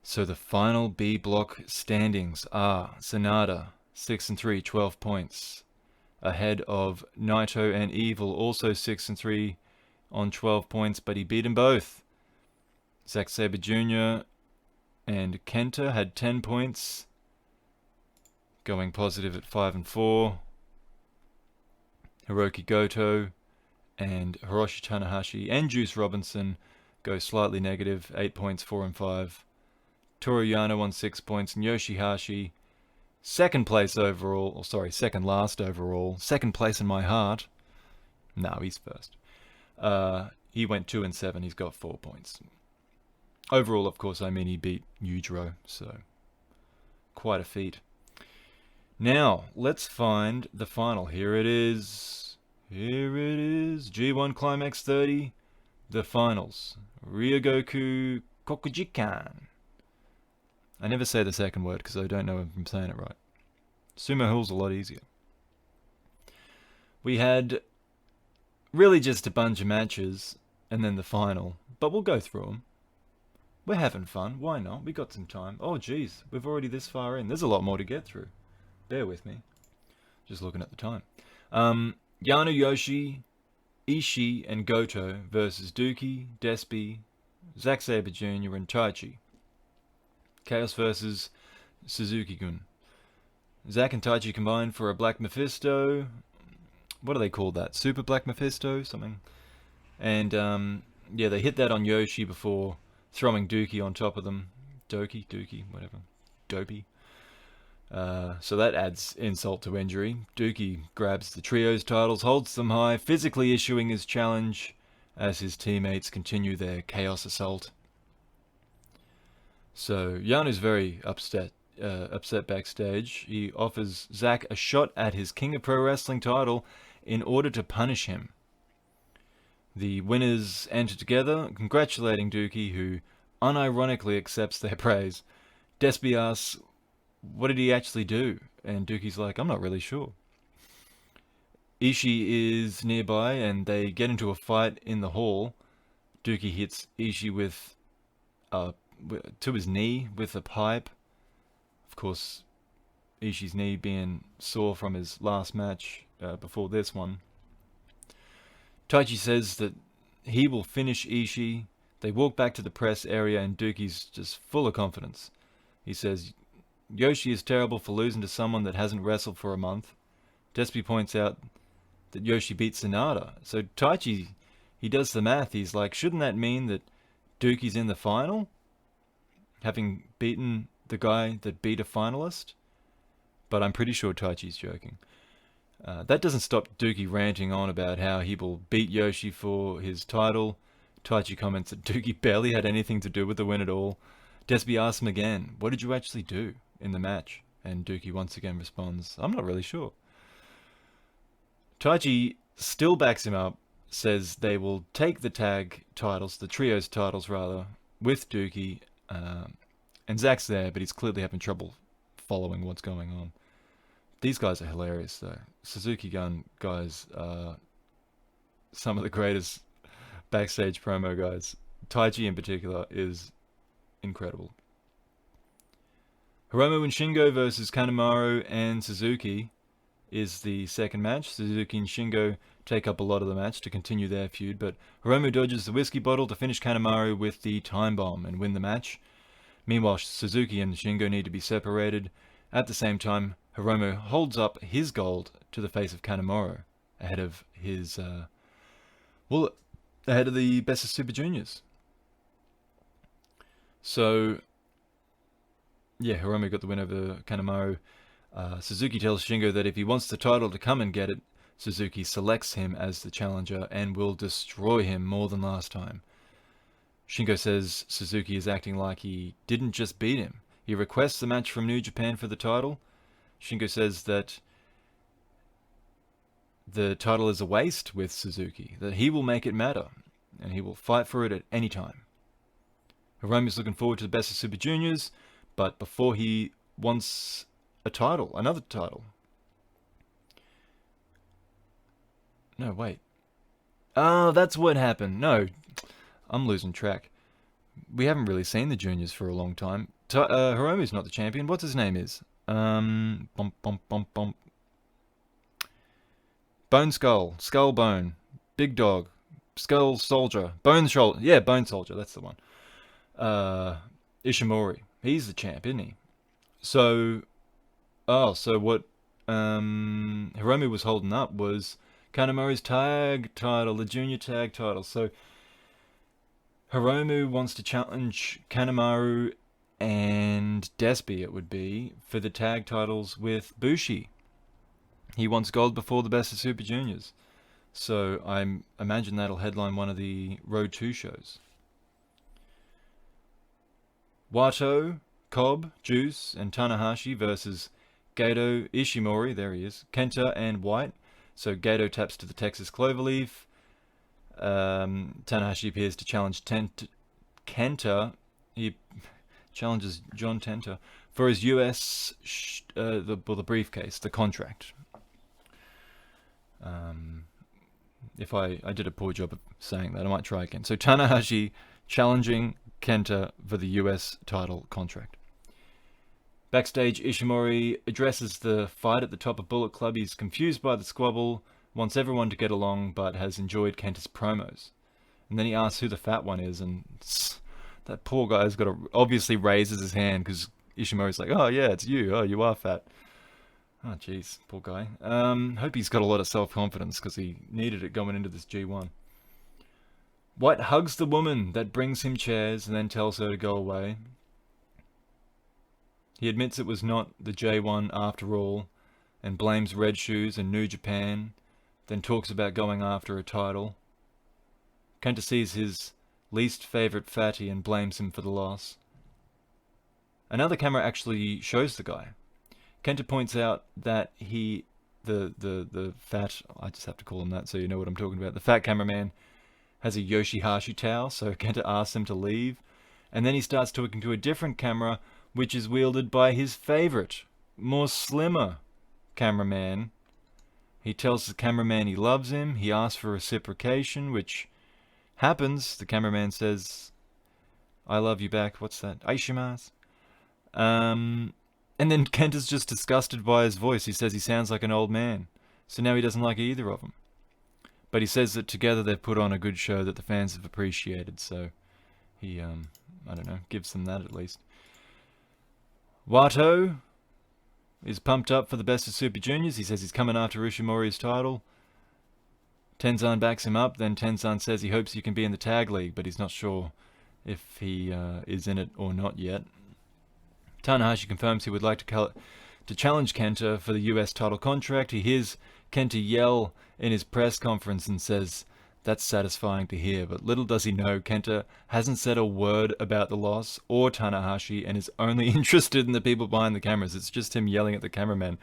So the final B block standings are Sonata 6-3, 12 points, ahead of Naito and Evil, also 6-3 on 12 points, but he beat them both. Zack Sabre Jr. and Kenta had 10 points, going positive at 5-4. Hiroki Goto and Hiroshi Tanahashi and Juice Robinson go slightly negative, 8 points, 4-5. Toru Yano on 6 points, and Yoshihashi, second last overall, second place in my heart. No, he's first. He went 2-7, he's got 4 points. Overall, of course, I mean he beat Yujiro, so quite a feat. Now, let's find the final. Here it is. G1 Climax 30, the finals. Ryogoku Kokujikan. I never say the second word because I don't know if I'm saying it right. Sumo Hall's a lot easier. We had really just a bunch of matches and then the final, but we'll go through them. We're having fun. Why not? We got some time. Oh, geez. We've already this far in. There's a lot more to get through. Bear with me. Just looking at the time. Yano Yoshi, Ishii, and Goto versus Dookie, Despy, Zack Sabre Jr., and Taichi. Chaos versus Suzuki-gun. Zack and Taichi combined for a Black Mephisto. What do they call that? Super Black Mephisto? Something. And, yeah, they hit that on Yoshi before throwing Dookie on top of them. Dookie, whatever. Dopey. So that adds insult to injury. Dookie grabs the trios titles, holds them high, physically issuing his challenge as his teammates continue their chaos assault. So Yano's very upset backstage. He offers Zack a shot at his King of Pro Wrestling title in order to punish him. The winners enter together, congratulating Dookie, who unironically accepts their praise. Despy asks, what did he actually do? And Dookie's like, I'm not really sure. Ishii is nearby and they get into a fight in the hall. Dookie hits Ishii with to his knee with a pipe. Of course, Ishii's knee being sore from his last match before this one. Taichi says that he will finish Ishii. They walk back to the press area and Dookie's just full of confidence. He says, Yoshi is terrible for losing to someone that hasn't wrestled for a month. Despy points out that Yoshi beat Sonata. So Taichi, he does the math. He's like, shouldn't that mean that Dookie's in the final? Having beaten the guy that beat a finalist? But I'm pretty sure Taichi's joking. That doesn't stop Dookie ranting on about how he will beat Yoshi for his title. Taichi comments that Dookie barely had anything to do with the win at all. Despy asks him again, what did you actually do in the match? And Dookie once again responds, I'm not really sure. Taichi still backs him up, says they will take the tag titles, the trios titles rather, with Dookie. And Zack's there, but he's clearly having trouble following what's going on. These guys are hilarious, though. Suzuki-gun guys are some of the greatest backstage promo guys. Taichi in particular is incredible. Hiromu and Shingo versus Kanemaru and Suzuki is the second match. Suzuki and Shingo take up a lot of the match to continue their feud, but Hiromu dodges the whiskey bottle to finish Kanemaru with the time bomb and win the match. Meanwhile, Suzuki and Shingo need to be separated. At the same time, Hiromu holds up his gold to the face of Kanemaru ahead of his, ahead of the Best of Super Juniors. So, yeah, Hiromu got the win over Kanemaru. Suzuki tells Shingo that if he wants the title to come and get it, Suzuki selects him as the challenger and will destroy him more than last time. Shingo says Suzuki is acting like he didn't just beat him. He requests a match from New Japan for the title. Shingo says that the title is a waste with Suzuki, that he will make it matter, and he will fight for it at any time. Hiromu's looking forward to the Best of Super Juniors, but before he wants a title, another title. No, wait. Oh, that's what happened. No, I'm losing track. We haven't really seen the juniors for a long time. Hiromu's not the champion. What's his name is? Bump, bump, bump, bump. Bone Skull. Skull Bone. Big Dog. Skull Soldier. Bone Shoulder. Yeah, Bone Soldier. That's the one. Ishimori. He's the champ, isn't he? So what Hiromu was holding up was Kanemaru's tag title, the junior tag title. So Hiromu wants to challenge Kanemaru and Despi, it would be, for the tag titles with Bushi. He wants gold before the Best of Super Juniors. So I imagine that'll headline one of the Road 2 shows. Wato, Cobb, Juice, and Tanahashi versus Gato, Ishimori, there he is, Kenta, and White. So Gato taps to the Texas Cloverleaf. Tanahashi appears to challenge Kenta. He challenges John Tenta for his US, the briefcase, the contract. If I did a poor job of saying that, I might try again. So Tanahashi challenging Kenta for the US title contract. Backstage, Ishimori addresses the fight at the top of Bullet Club. He's confused by the squabble, wants everyone to get along, but has enjoyed Kenta's promos. And then he asks who the fat one is, and that poor guy's got to obviously raises his hand because Ishimori's like, oh yeah, it's you. Oh, you are fat. Oh jeez, poor guy. Hope he's got a lot of self-confidence because he needed it going into this G1. White hugs the woman that brings him chairs and then tells her to go away. He admits it was not the J1 after all, and blames Red Shoes and New Japan, then talks about going after a title. Kenta sees his least favourite fatty and blames him for the loss. Another camera actually shows the guy. Kenta points out that the fat, I just have to call him that so you know what I'm talking about, the fat cameraman has a Yoshihashi towel, so Kenta asks him to leave, and then he starts talking to a different camera which is wielded by his favourite, more slimmer cameraman. He tells the cameraman he loves him, he asks for reciprocation, which happens. The cameraman says, I love you back, what's that, Aishimasu? And then Kenta's just disgusted by his voice. He says he sounds like an old man, so now he doesn't like either of them. But he says that together they've put on a good show that the fans have appreciated, so he, I don't know, gives them that at least. Wato is pumped up for the Best of Super Juniors. He says he's coming after Ishimori's title. Tenzan backs him up, then Tenzan says he hopes he can be in the tag league, but he's not sure if he is in it or not yet. Tanahashi confirms he would like to challenge Kenta for the US title contract. He hears Kenta yell in his press conference and says, that's satisfying to hear, but little does he know, Kenta hasn't said a word about the loss or Tanahashi and is only interested in the people behind the cameras. It's just him yelling at the cameraman.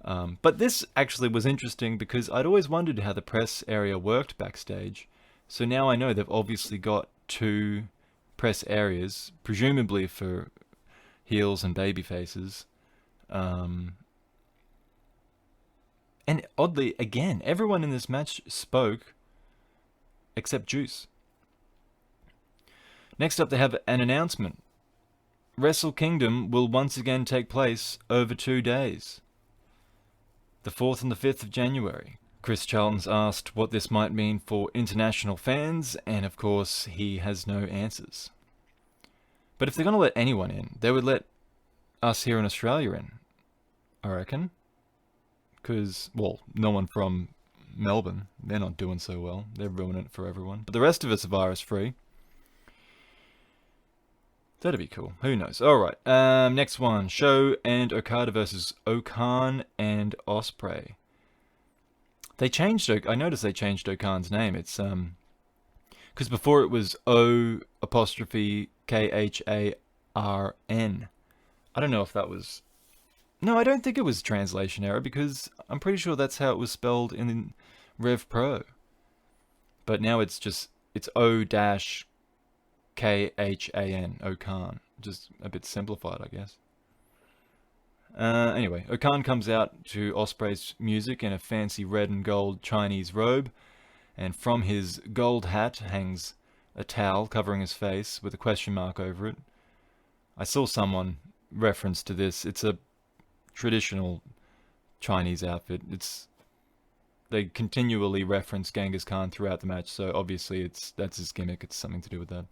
But this actually was interesting because I'd always wondered how the press area worked backstage. So now I know they've obviously got two press areas, presumably for heels and baby faces. And oddly, again, everyone in this match spoke except Juice. Next up, they have an announcement. Wrestle Kingdom will once again take place over 2 days. The 4th and the 5th of January. Chris Charlton's asked what this might mean for international fans, and of course, he has no answers. But if they're going to let anyone in, they would let us here in Australia in, I reckon. Because, well, no one from Melbourne, they're not doing so well. They're ruining it for everyone. But the rest of us are virus-free. That'd be cool. Who knows? Alright, next one. Sho and Okada versus Okan and Ospreay. They changed, I noticed they changed Okan's name. It's, because before it was O''Kharn. I don't know if that was... No, I don't think it was translation error because I'm pretty sure that's how it was spelled in Rev Pro. But now it's just, it's O-Khan, Okan. Just a bit simplified, I guess. Anyway, Okan comes out to Ospreay's music in a fancy red and gold Chinese robe, and from his gold hat hangs a towel covering his face with a question mark over it. I saw someone reference to this. It's a traditional Chinese outfit. They continually reference Genghis Khan throughout the match, so obviously that's his gimmick. It's something to do with that.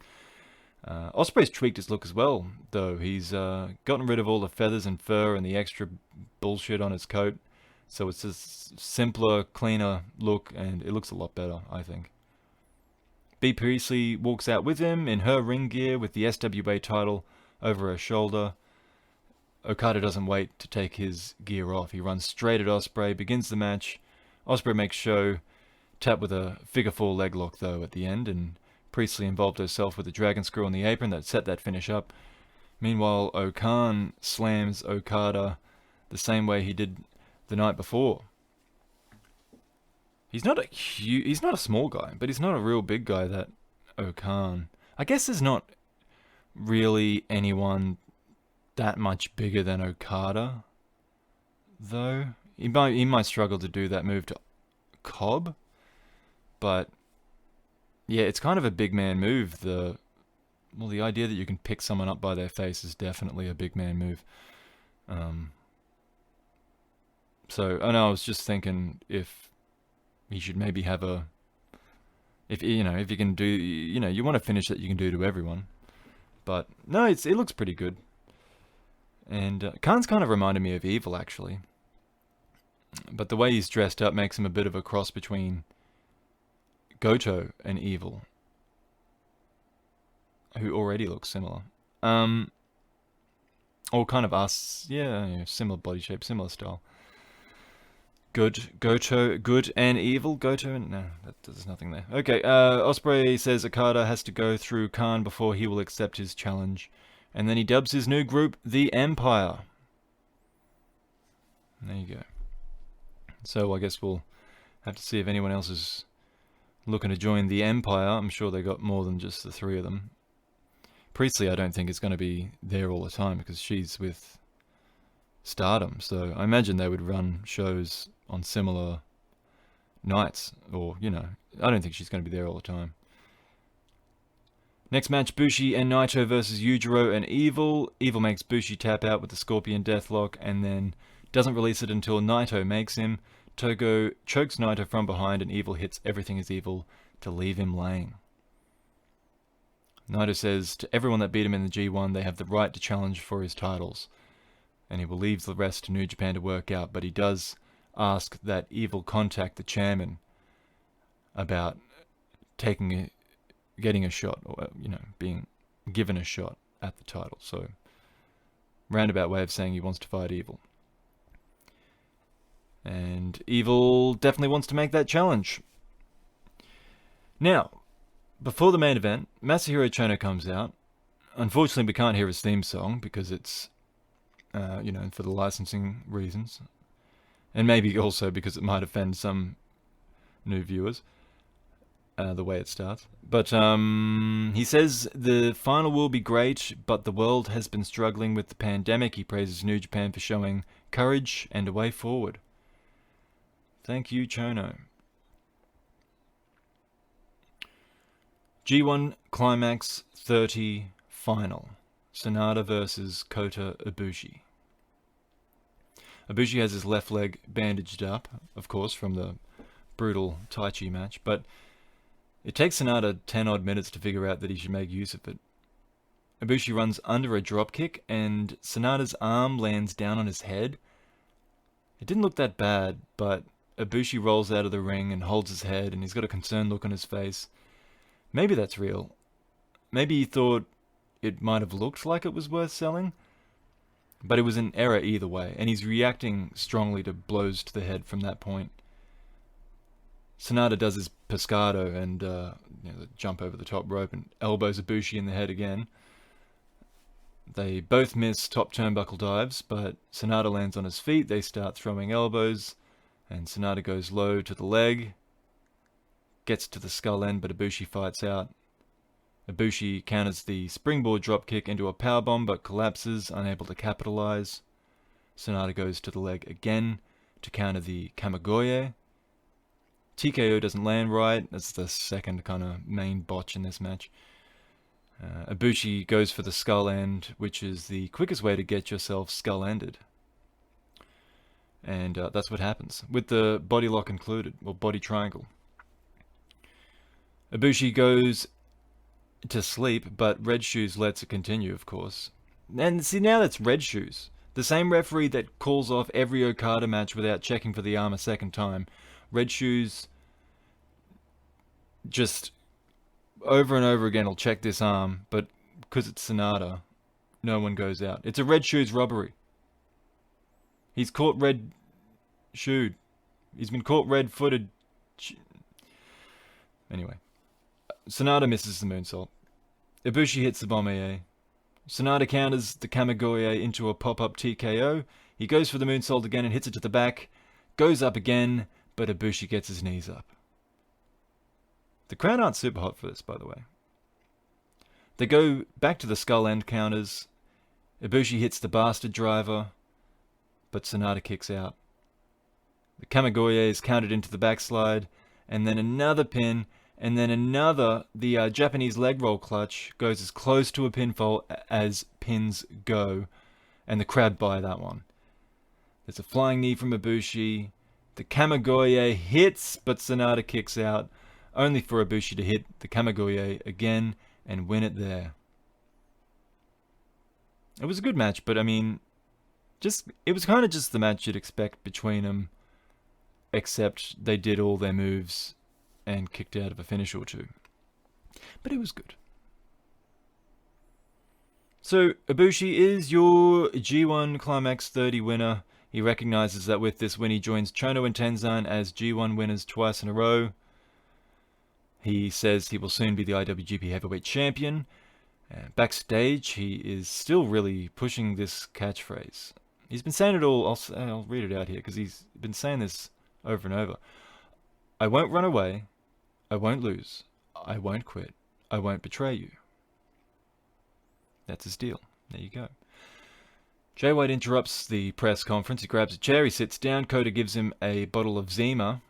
Ospreay's tweaked his look as well, though. He's gotten rid of all the feathers and fur and the extra bullshit on his coat, so it's a simpler, cleaner look, and it looks a lot better, I think. Bea Priestley walks out with him in her ring gear with the SWA title over her shoulder. Okada doesn't wait to take his gear off. He runs straight at Ospreay, begins the match. Ospreay makes show, tap with a figure 4 leg lock though at the end, and Priestley involved herself with a dragon screw on the apron that set that finish up. Meanwhile, Okan slams Okada the same way he did the night before. He's not a small guy, but he's not a real big guy, that Okan. I guess there's not really anyone that much bigger than Okada, though. He might struggle to do that move to Cobb, but yeah, it's kind of a big man move. The idea that you can pick someone up by their face is definitely a big man move. So I was just thinking if he should maybe have if you can do, you want to finish that you can do to everyone, but no, it looks pretty good. And Khan's kind of reminded me of Evil, actually. But the way he's dressed up makes him a bit of a cross between Goto and Evil, who already looks similar. Or kind of us, similar body shape, similar style. Goto, good and evil. Goto, no, there's nothing there. Okay, Ospreay says Okada has to go through Khan before he will accept his challenge. And then he dubs his new group the Empire. There you go. So I guess we'll have to see if anyone else is looking to join the Empire. I'm sure they got more than just the three of them. Priestley, I don't think is going to be there all the time because she's with Stardom. So I imagine they would run shows on similar nights. Or, I don't think she's going to be there all the time. Next match, Bushi and Naito versus Yujiro and Evil. Evil makes Bushi tap out with the Scorpion Deathlock and then doesn't release it until Naito makes him. Togo chokes Naito from behind and Evil hits Everything is Evil to leave him laying. Naito says to everyone that beat him in the G1 they have the right to challenge for his titles. And he will leave the rest to New Japan to work out, but he does ask that Evil contact the chairman about getting a shot, or being given a shot at the title. So, roundabout way of saying he wants to fight Evil. And Evil definitely wants to make that challenge. Now, before the main event, Masahiro Chono comes out. Unfortunately, we can't hear his theme song because it's, for the licensing reasons. And maybe also because it might offend some new viewers. The way it starts. But he says the final will be great, but the world has been struggling with the pandemic. He praises New Japan for showing courage and a way forward. Thank you, Chono. G1 Climax 30 Final. Sonata versus Kota Ibushi. Ibushi has his left leg bandaged up, of course, from the brutal Tai Chi match, but it takes Sonata 10 odd minutes to figure out that he should make use of it. Ibushi runs under a dropkick and Sonata's arm lands down on his head. It didn't look that bad, but Ibushi rolls out of the ring and holds his head and he's got a concerned look on his face. Maybe that's real. Maybe he thought it might have looked like it was worth selling, but it was an error either way, and he's reacting strongly to blows to the head from that point. Sonata does his pescado and the jump over the top rope and elbows Ibushi in the head again. They both miss top turnbuckle dives, but Sonata lands on his feet. They start throwing elbows, and Sonata goes low to the leg, gets to the skull end, but Ibushi fights out. Ibushi counters the springboard dropkick into a powerbomb, but collapses, unable to capitalize. Sonata goes to the leg again to counter the Kamigoye. TKO doesn't land right. That's the second kind of main botch in this match. Ibushi goes for the skull end, which is the quickest way to get yourself skull ended. And that's what happens, with the body lock included, or body triangle. Ibushi goes to sleep, but Red Shoes lets it continue, of course. And see, now that's Red Shoes. The same referee that calls off every Okada match without checking for the arm a second time. Red Shoes just over and over again will check this arm, but because it's Sonata, no one goes out. It's a Red Shoes robbery. He's caught red-shoed. He's been caught red-footed. Anyway. Sonata misses the moonsault. Ibushi hits the Bomaye. Sonata counters the Kamigoye into a pop-up TKO. He goes for the moonsault again and hits it to the back. Goes up again, but Ibushi gets his knees up. The crowd aren't super hot for this, by the way. They go back to the skull end counters. Ibushi hits the bastard driver, but Sonata kicks out. The Kamigoye is countered into the backslide, and then another pin, and then another. The Japanese leg roll clutch goes as close to a pinfall as pins go, and the crowd buy that one. There's a flying knee from Ibushi. The Kamigoye hits, but Sonata kicks out, only for Ibushi to hit the Kamigoye again and win it there. It was a good match, but I mean, it was kind of just the match you'd expect between them, except they did all their moves and kicked out of a finish or two. But it was good. So, Ibushi is your G1 Climax 30 winner. He recognizes that with this win he joins Chono and Tenzan as G1 winners twice in a row. He says he will soon be the IWGP Heavyweight Champion. Backstage, he is still really pushing this catchphrase. He's been saying it all. I'll read it out here because he's been saying this over and over. I won't run away. I won't lose. I won't quit. I won't betray you. That's his deal. There you go. Jay White interrupts the press conference. He grabs a chair. He sits down. Kota gives him a bottle of Zima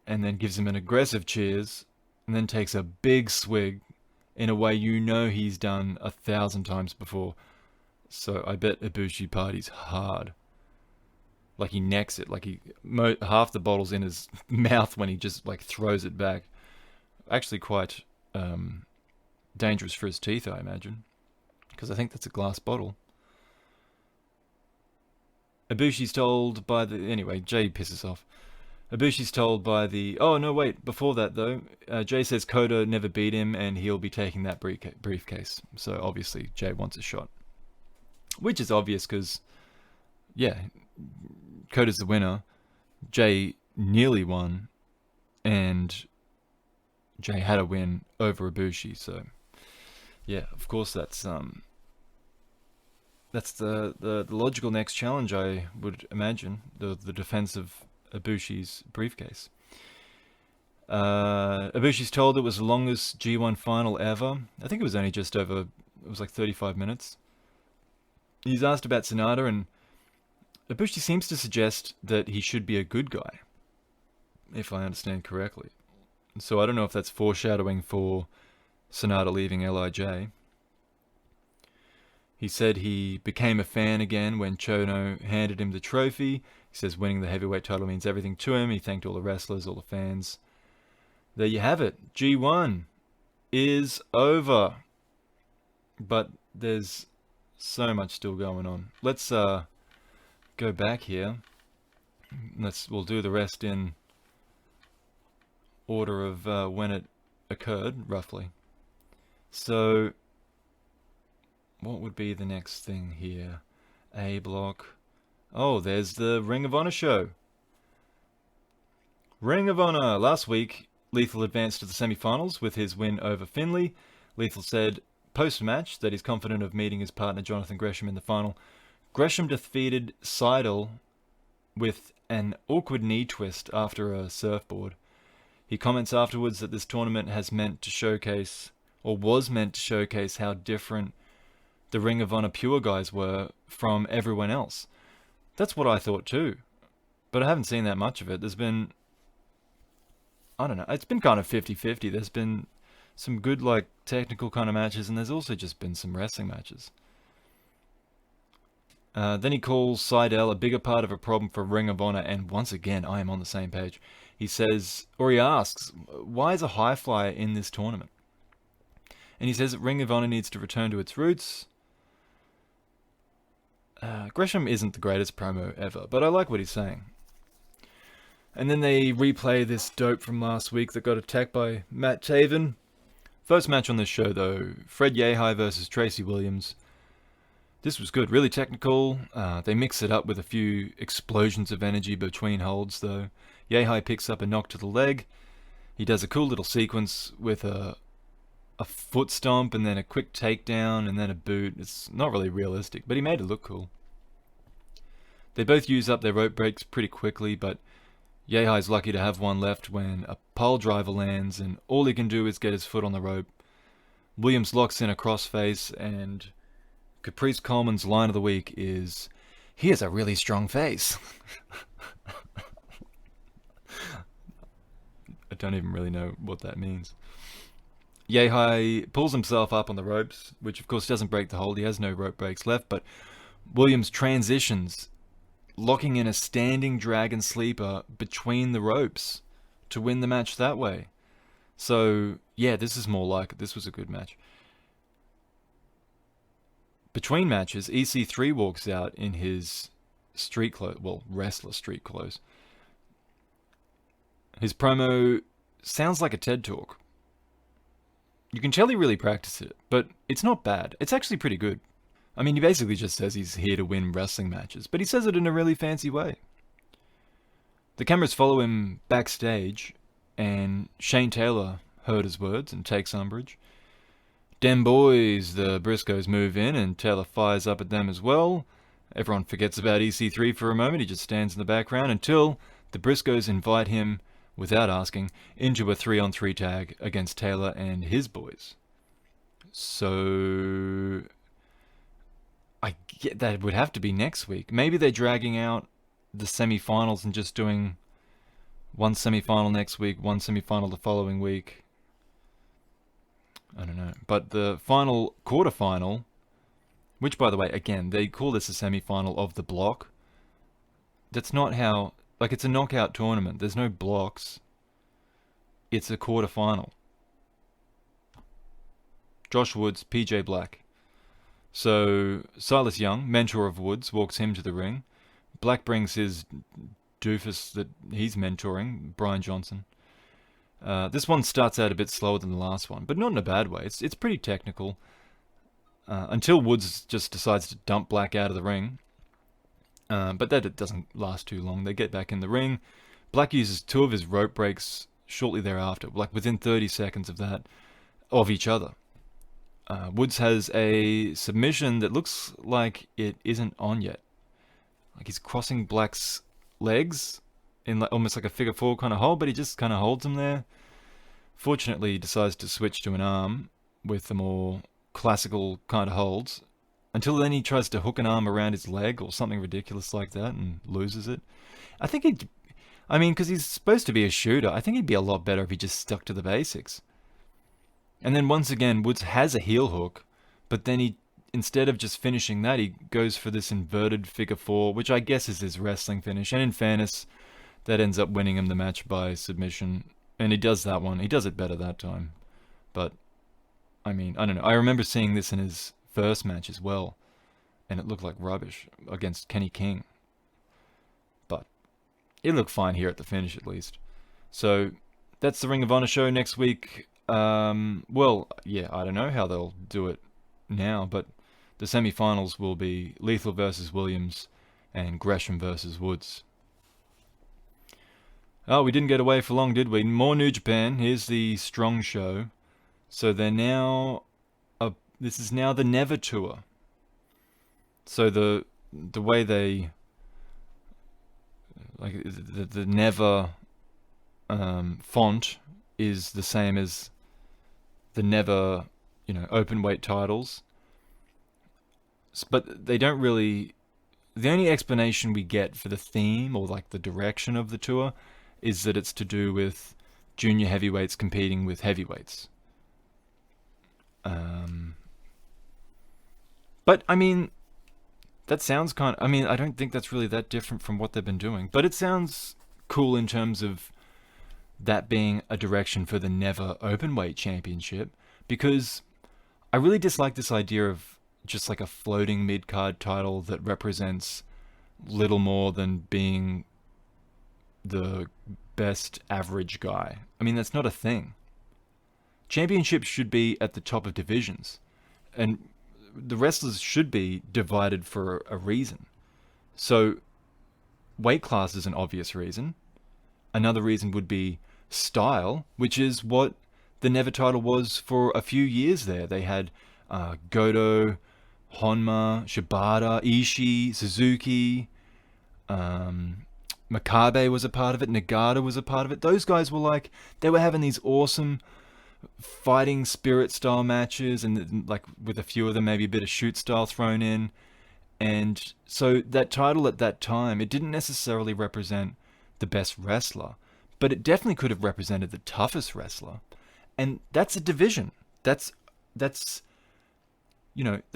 and then gives him an aggressive cheers and then takes a big swig in a way you know he's done 1,000 times before. So I bet Ibushi parties hard. Like he necks it. Like half the bottle's in his mouth when he just like throws it back. Actually quite dangerous for his teeth, I imagine. Because I think that's a glass bottle. Ibushi's told by the... Anyway, Jay pisses off. Ibushi's told by the... Oh, no, wait. Before that, though, Jay says Kota never beat him and he'll be taking that briefcase. So, obviously, Jay wants a shot. Which is obvious because, yeah, Kota's the winner. Jay nearly won. And Jay had a win over Ibushi. So, yeah, of course, that's the logical next challenge, I would imagine. The defense of Ibushi's briefcase. Ibushi's told it was the longest G1 final ever. I think it was only just over, it was like 35 minutes. He's asked about Sonata, and Ibushi seems to suggest that he should be a good guy, if I understand correctly. So I don't know if that's foreshadowing for Sonata leaving LIJ. He said he became a fan again when Chono handed him the trophy. He says winning the heavyweight title means everything to him. He thanked all the wrestlers, all the fans. There you have it. G1 is over. But there's so much still going on. Let's go back here. We'll do the rest in order of when it occurred, roughly. So, what would be the next thing here? A block. Oh, there's the Ring of Honor show. Ring of Honor. Last week, Lethal advanced to the semi-finals with his win over Finlay. Lethal said post-match that he's confident of meeting his partner Jonathan Gresham in the final. Gresham defeated Seidel with an awkward knee twist after a surfboard. He comments afterwards that this tournament has meant to showcase, or was meant to showcase, how different the Ring of Honor Pure guys were from everyone else. That's what I thought too. But I haven't seen that much of it. There's been... I don't know. It's been kind of 50-50. There's been some good like technical kind of matches, and there's also just been some wrestling matches. Then he calls Seidel a bigger part of a problem for Ring of Honor, and once again, I am on the same page. He says, or he asks, why is a high flyer in this tournament? And he says that Ring of Honor needs to return to its roots. Gresham isn't the greatest promo ever, but I like what he's saying. And then they replay this dope from last week that got attacked by Matt Taven. First match on this show, though, Fred Yehi versus Tracy Williams. This was good, really technical. They mix it up with a few explosions of energy between holds, though. Yehi picks up a knock to the leg. He does a cool little sequence with a foot stomp and then a quick takedown and then a boot. It's not really realistic, but he made it look cool. They both use up their rope breaks pretty quickly, but Yehi's lucky to have one left when a pile driver lands and all he can do is get his foot on the rope. Williams locks in a crossface, and Caprice Coleman's line of the week is, "He has a really strong face." I don't even really know what that means. Yehi pulls himself up on the ropes, which of course doesn't break the hold. He has no rope breaks left, but Williams transitions, locking in a standing dragon sleeper between the ropes to win the match that way. So, yeah, this is more like it. This was a good match. Between matches, EC3 walks out in his street clothes, well, wrestler street clothes. His promo sounds like a TED Talk. You can tell he really practiced it, but it's not bad. It's actually pretty good. I mean, he basically just says he's here to win wrestling matches, but he says it in a really fancy way. The cameras follow him backstage, and Shane Taylor heard his words and takes umbrage. Dem boys, the Briscoes move in, and Taylor fires up at them as well. Everyone forgets about EC3 for a moment. He just stands in the background until the Briscoes invite him, without asking, into a 3-on-3 tag against Taylor and his boys. So I get that would have to be next week. Maybe they're dragging out the semi-finals and just doing one semi-final next week, one semi-final the following week. I don't know. But the final quarterfinal, which by the way, again, they call this a semi-final of the block. That's not how, like, it's a knockout tournament. There's no blocks. It's a quarterfinal. Josh Woods, PJ Black. So Silas Young, mentor of Woods, walks him to the ring. Black brings his doofus that he's mentoring, Brian Johnson. This one starts out a bit slower than the last one, but not in a bad way. It's pretty technical. Until Woods just decides to dump Black out of the ring. But that doesn't last too long. They get back in the ring. Black uses 2 of his rope breaks shortly thereafter, like within 30 seconds of that, of each other. Woods has a submission that looks like it isn't on yet. Like he's crossing Black's legs in like, almost like a figure 4 kind of hold, but he just kind of holds him there. Fortunately, he decides to switch to an arm with the more classical kind of holds. Until then, he tries to hook an arm around his leg or something ridiculous like that and loses it. I think because he's supposed to be a shooter, I think he'd be a lot better if he just stuck to the basics. And then once again, Woods has a heel hook, but then instead of just finishing that, he goes for this inverted figure 4, which I guess is his wrestling finish. And in fairness, that ends up winning him the match by submission. And he does that one. He does it better that time. But, I mean, I don't know. I remember seeing this in his first match as well, and it looked like rubbish against Kenny King. But it looked fine here at the finish, at least. So, that's the Ring of Honor show next week. Well, yeah, I don't know how they'll do it now, but the semi-finals will be Lethal versus Williams and Gresham versus Woods. Oh, we didn't get away for long, did we? More New Japan. Here's the Strong show. So they're now... this is now the Never Tour. So the way they... like the Never font is the same as the Never, open weight titles. But they don't really... The only explanation we get for the theme or like the direction of the tour is that it's to do with junior heavyweights competing with heavyweights. Um, but I mean, that sounds kind. I mean, I don't think that's really that different from what they've been doing. But it sounds cool in terms of that being a direction for the Never Openweight Championship, because I really dislike this idea of just like a floating mid card title that represents little more than being the best average guy. I mean, that's not a thing. Championships should be at the top of divisions, and the wrestlers should be divided for a reason. So, weight class is an obvious reason. Another reason would be style, which is what the Never title was for a few years there. They had Goto, Honma, Shibata, Ishii, Suzuki, Makabe was a part of it, Nagata was a part of it. Those guys were like, they were having these awesome fighting spirit style matches, and like with a few of them, maybe a bit of shoot style thrown in. And so that title at that time, it didn't necessarily represent the best wrestler, but it definitely could have represented the toughest wrestler. And that's a division. That's that's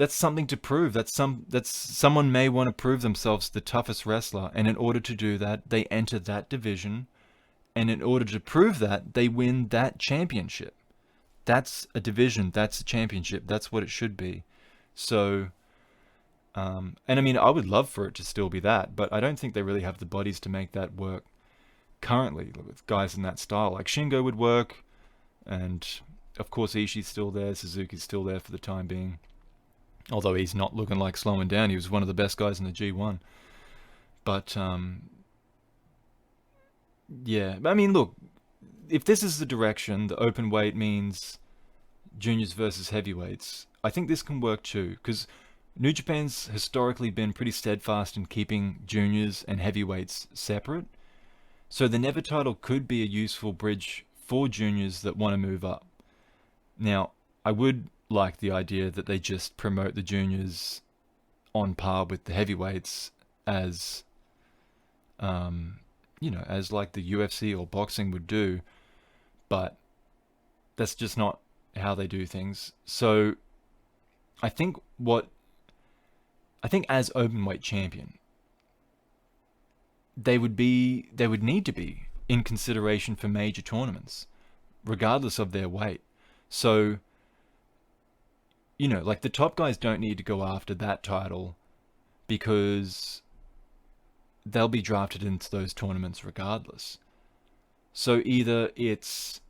something to prove. That's someone may want to prove themselves the toughest wrestler, and in order to do that, they enter that division, and in order to prove that, they win that championship. That's a division. That's a championship. That's what it should be. So, and I mean, I would love for it to still be that, but I don't think they really have the bodies to make that work currently with guys in that style. Like Shingo would work, and of course Ishii's still there, Suzuki's still there for the time being. Although he's not looking like slowing down. He was one of the best guys in the G1. But, yeah. I mean, look, if this is the direction, the open weight means juniors versus heavyweights, I think this can work too. Because New Japan's historically been pretty steadfast in keeping juniors and heavyweights separate. So the Never title could be a useful bridge for juniors that want to move up. Now, I would like the idea that they just promote the juniors on par with the heavyweights as, as like the UFC or boxing would do, but that's just not how they do things. So I think as openweight champion, they would need to be in consideration for major tournaments, regardless of their weight. So, like the top guys don't need to go after that title because they'll be drafted into those tournaments regardless. So either it's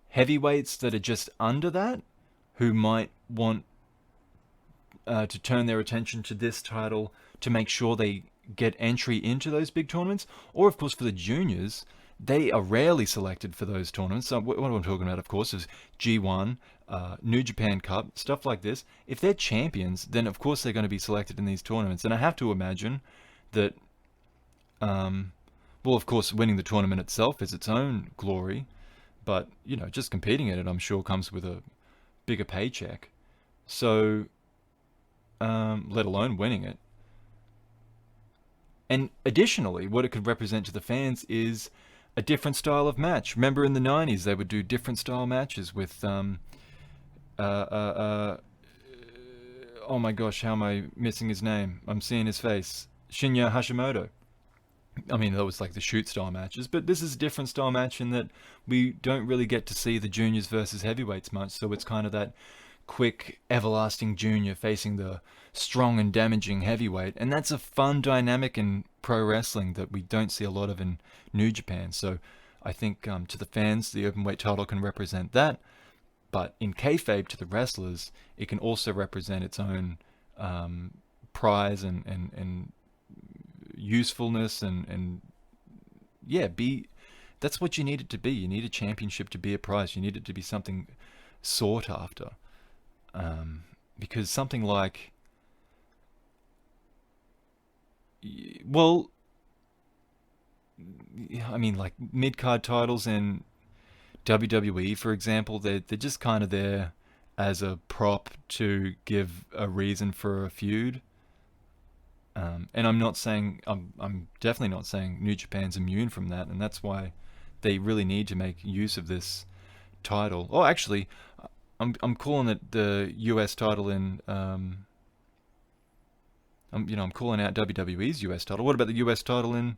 heavyweights that are just under that who might want to turn their attention to this title to make sure they get entry into those big tournaments, or of course for the juniors, they are rarely selected for those tournaments. So what I'm talking about, of course, is G1, New Japan Cup, stuff like this. If they're champions, then of course they're going to be selected in these tournaments. And I have to imagine that, of course, winning the tournament itself is its own glory, but, just competing in it, I'm sure, comes with a bigger paycheck. So, let alone winning it. And additionally, what it could represent to the fans is a different style of match. Remember in the 90s, they would do different style matches with, oh my gosh, how am I missing his name? I'm seeing his face. Shinya Hashimoto. I mean, that was like the shoot style matches, but this is a different style match in that we don't really get to see the juniors versus heavyweights much, so it's kind of that quick, everlasting junior facing the strong and damaging heavyweight, and that's a fun dynamic in pro wrestling that we don't see a lot of in New Japan. So I think to the fans, the openweight title can represent that, but in kayfabe to the wrestlers, it can also represent its own prize and usefulness and that's what you need it to be. You need a championship to be a prize. You need it to be something sought after. Because something like, like mid-card titles in WWE, for example, they're just kind of there as a prop to give a reason for a feud. And I'm definitely not saying New Japan's immune from that, and that's why they really need to make use of this title. Oh, actually, I'm calling it the US title in I'm calling out WWE's US title. What about the US title in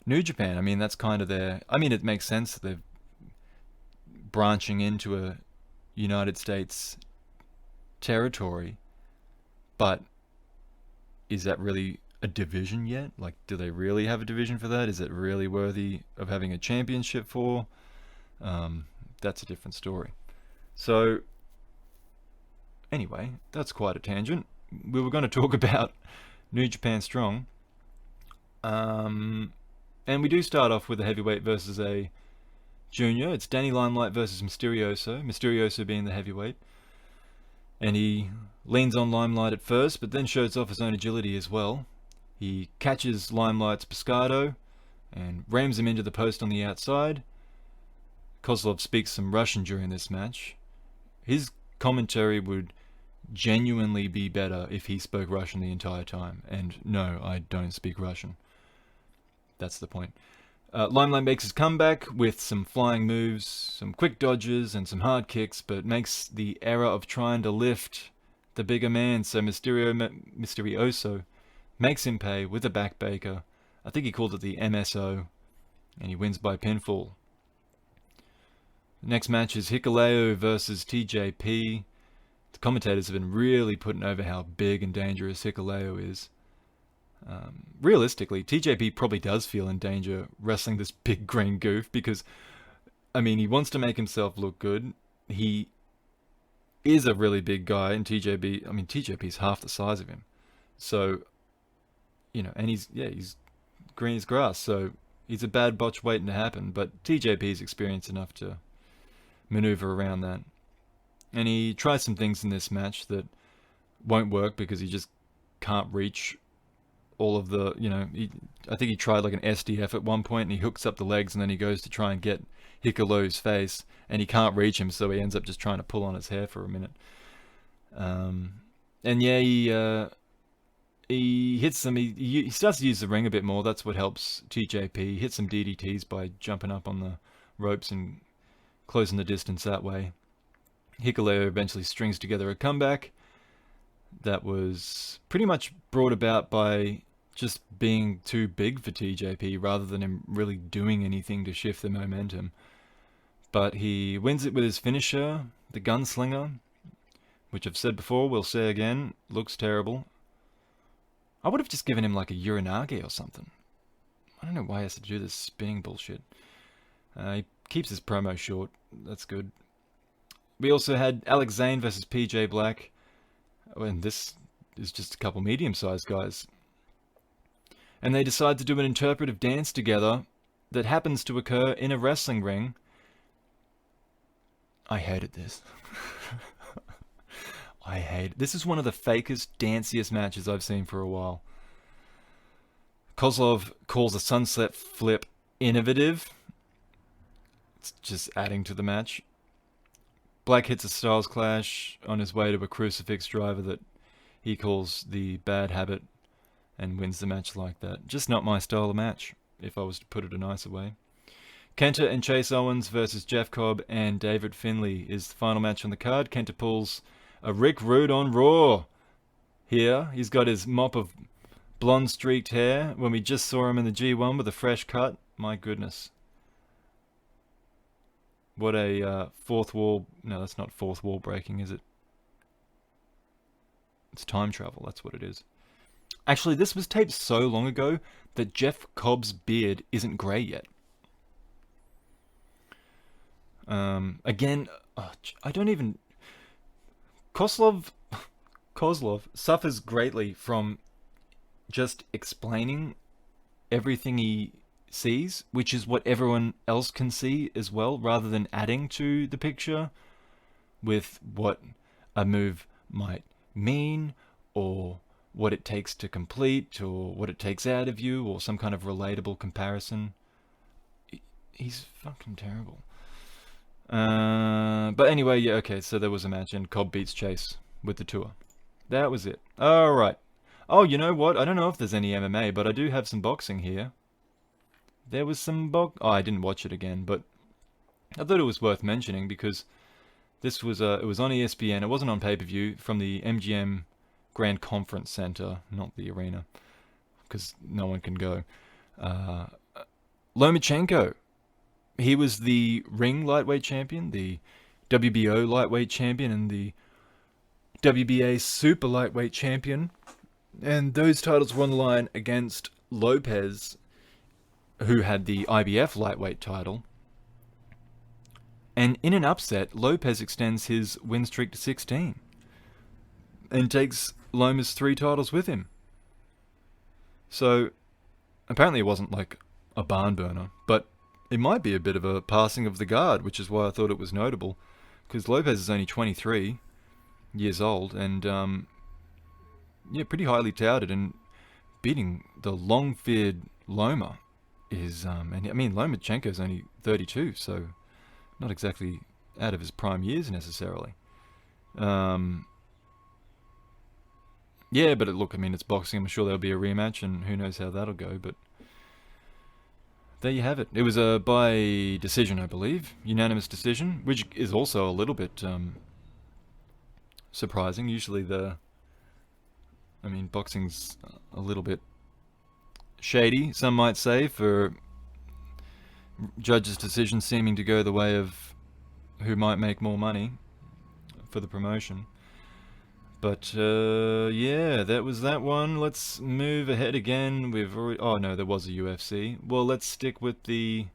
New Japan? I mean, that's kind of their. I mean, it makes sense that they're branching into a United States territory, but is that really a division yet? Like, do they really have a division for that? Is it really worthy of having a championship for? That's a different story. So, anyway, that's quite a tangent. We were going to talk about New Japan Strong. And we do start off with a heavyweight versus a junior. It's Danny Limelight versus Mysterioso. Mysterioso being the heavyweight. And he leans on Limelight at first, but then shows off his own agility as well. He catches Limelight's Pescado and rams him into the post on the outside. Kozlov speaks some Russian during this match. His commentary would genuinely be better if he spoke Russian the entire time. And no, I don't speak Russian. That's the point. Limelight makes his comeback with some flying moves, some quick dodges, and some hard kicks, but makes the error of trying to lift the bigger man, so Mysterioso makes him pay with a backbreaker. I think he called it the MSO, and he wins by pinfall. The next match is Hikuleo versus TJP. The commentators have been really putting over how big and dangerous Hikuleo is. Realistically, TJP probably does feel in danger wrestling this big green goof because, I mean, he wants to make himself look good. He is a really big guy, and TJP's half the size of him. So, and he's green as grass, so he's a bad botch waiting to happen, but TJP's experienced enough to maneuver around that. And he tries some things in this match that won't work because he just can't reach all of the, I think he tried like an SDF at one point and he hooks up the legs and then he goes to try and get Hikulo's face and he can't reach him, so he ends up just trying to pull on his hair for a minute. And yeah, he hits them, he starts to use the ring a bit more. That's what helps TJP. He hits some DDTs by jumping up on the ropes and closing the distance that way. Hikuleo eventually strings together a comeback that was pretty much brought about by just being too big for TJP rather than him really doing anything to shift the momentum. But he wins it with his finisher, the Gunslinger, which I've said before, we'll say again, looks terrible. I would have just given him like a Uranage or something. I don't know why he has to do this spinning bullshit. He keeps his promo short, that's good. We also had Alex Zane versus PJ Black. And this is just a couple medium-sized guys. And they decide to do an interpretive dance together that happens to occur in a wrestling ring. I hated this. This is one of the fakest, danciest matches I've seen for a while. Kozlov calls a sunset flip innovative. It's just adding to the match. Black hits a Styles Clash on his way to a crucifix driver that he calls the bad habit and wins the match like that. Just not my style of match, if I was to put it a nicer way. Kenta and Chase Owens versus Jeff Cobb and David Finlay is the final match on the card. Kenta pulls a Rick Rude on Raw. Here, he's got his mop of blonde streaked hair when we just saw him in the G1 with a fresh cut. My goodness. What a fourth wall... No, that's not fourth wall breaking, is it? It's time travel, that's what it is. Actually, this was taped so long ago that Jeff Cobb's beard isn't grey yet. Again, I don't even... Kozlov suffers greatly from just explaining everything he sees, which is what everyone else can see as well, rather than adding to the picture with what a move might mean, or what it takes to complete, or what it takes out of you, or some kind of relatable comparison. He's fucking terrible. But anyway, yeah, okay, so there was a match, and Cobb beats Chase with the tour. That was it. Alright. Oh, you know what? I don't know if there's any MMA, but I do have some boxing here. There was some I didn't watch it again, but I thought it was worth mentioning because This was it was on ESPN. It wasn't on pay-per-view, from the MGM Grand Conference Center, not the arena, because no one can go. Lomachenko, he was the ring lightweight champion, the WBO lightweight champion, and the WBA super lightweight champion. And those titles were on the line against Lopez, who had the IBF lightweight title. And in an upset, Lopez extends his win streak to 16 and takes Loma's 3 titles with him. So apparently it wasn't like a barn burner, but it might be a bit of a passing of the guard, which is why I thought it was notable, because Lopez is only 23 years old and pretty highly touted, and beating the long-feared Loma is and I mean Lomachenko's only 32, so not exactly out of his prime years necessarily. Yeah, but look, I mean, it's boxing. I'm sure there'll be a rematch, and who knows how that'll go. But there you have it. It was a by decision, I believe, unanimous decision, which is also a little bit surprising. Usually, boxing's a little bit shady, some might say, for judges' decisions seeming to go the way of who might make more money for the promotion. But yeah, that was that one. Let's move ahead again. Oh no, there was a UFC. Well, let's stick with the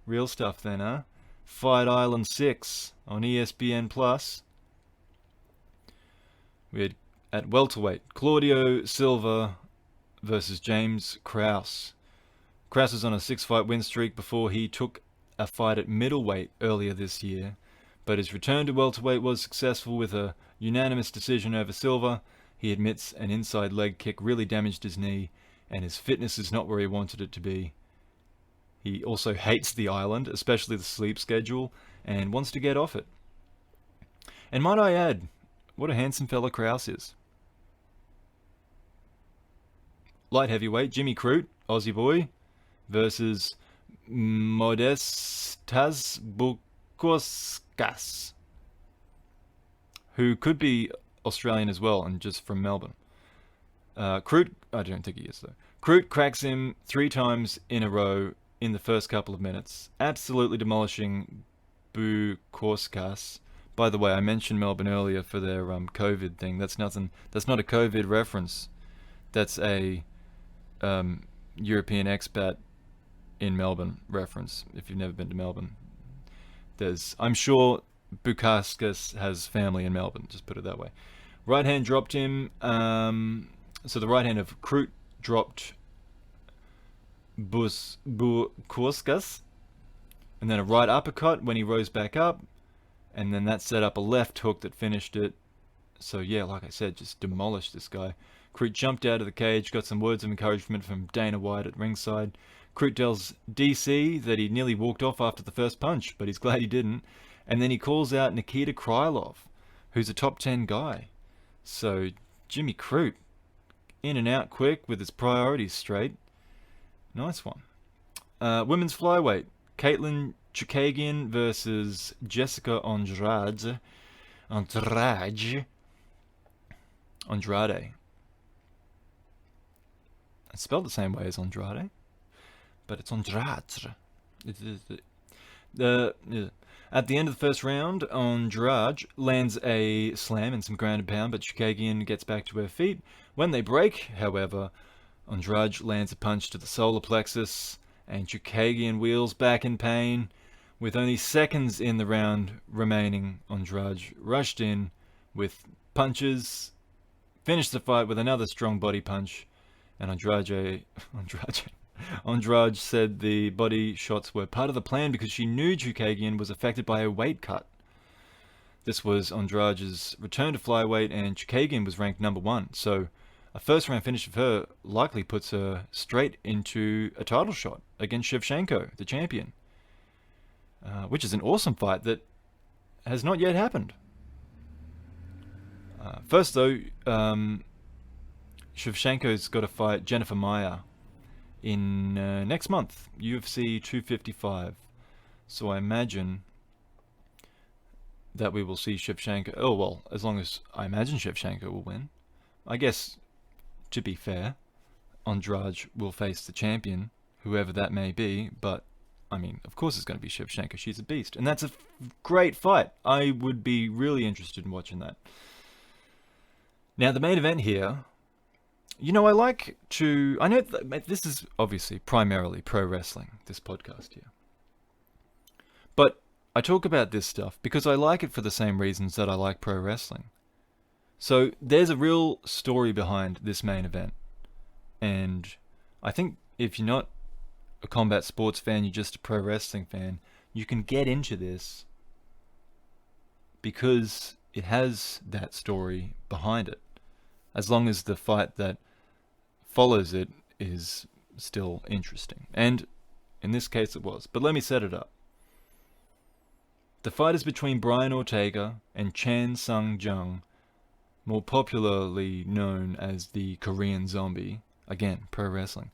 real stuff then, huh? Fight Island 6 on ESPN Plus. We had at welterweight Claudio Silva versus James Krause. Krause was on a 6-fight win streak before he took a fight at middleweight earlier this year, but his return to welterweight was successful with a unanimous decision over Silva. He admits an inside leg kick really damaged his knee, and his fitness is not where he wanted it to be. He also hates the island, especially the sleep schedule, and wants to get off it. And might I add, what a handsome fella Krause is. Light heavyweight, Jimmy Crute, Aussie boy, versus Modestas Bukauskas, who could be Australian as well and just from Melbourne. Crute, I don't think he is though. Crute cracks him 3 times in a row in the first couple of minutes, absolutely demolishing Bukauskas. By the way, I mentioned Melbourne earlier for their COVID thing. That's nothing. That's not a COVID reference. That's a European expat in Melbourne reference. If you've never been to Melbourne, I'm sure Bukauskas has family in Melbourne. Just put it that way. Right hand dropped him. So the right hand of Crute dropped Bukauskas, and then a right uppercut when he rose back up, and then that set up a left hook that finished it. So yeah, like I said, just demolished this guy. Crute jumped out of the cage, got some words of encouragement from Dana White at ringside. Crute tells DC that he nearly walked off after the first punch, but he's glad he didn't. And then he calls out Nikita Krylov, who's a top 10 guy. So Jimmy Crute, in and out quick with his priorities straight. Nice one. Women's flyweight, Caitlin Chukagian versus Jessica Andrade. It's spelled the same way as Andrade, but it's Andrade. At the end of the first round, Andrade lands a slam and some ground and pound, but Chukagian gets back to her feet. When they break, however, Andrade lands a punch to the solar plexus, and Chukagian wheels back in pain. With only seconds in the round remaining, Andrade rushed in with punches, finished the fight with another strong body punch, and Andrade said the body shots were part of the plan because she knew Chukagian was affected by a weight cut. This was Andrade's return to flyweight, and Chukagian was ranked number 1, so a first round finish of her likely puts her straight into a title shot against Shevchenko, the champion, which is an awesome fight that has not yet happened. First though, Shevchenko's got to fight Jennifer Maia in next month, UFC 255. So I imagine that we will see Shevchenko. Oh, well, as long as I imagine Shevchenko will win. I guess, to be fair, Andrade will face the champion, whoever that may be, but I mean, of course it's going to be Shevchenko. She's a beast. And that's a great fight. I would be really interested in watching that. Now, the main event here, I know that this is obviously primarily pro wrestling, this podcast here. But I talk about this stuff because I like it for the same reasons that I like pro wrestling. So there's a real story behind this main event. And I think if you're not a combat sports fan, you're just a pro wrestling fan, you can get into this because it has that story behind it. As long as the fight that follows it is still interesting. And in this case it was. But let me set it up. The fight is between Brian Ortega and Chan Sung Jung, more popularly known as the Korean Zombie. Again, pro wrestling.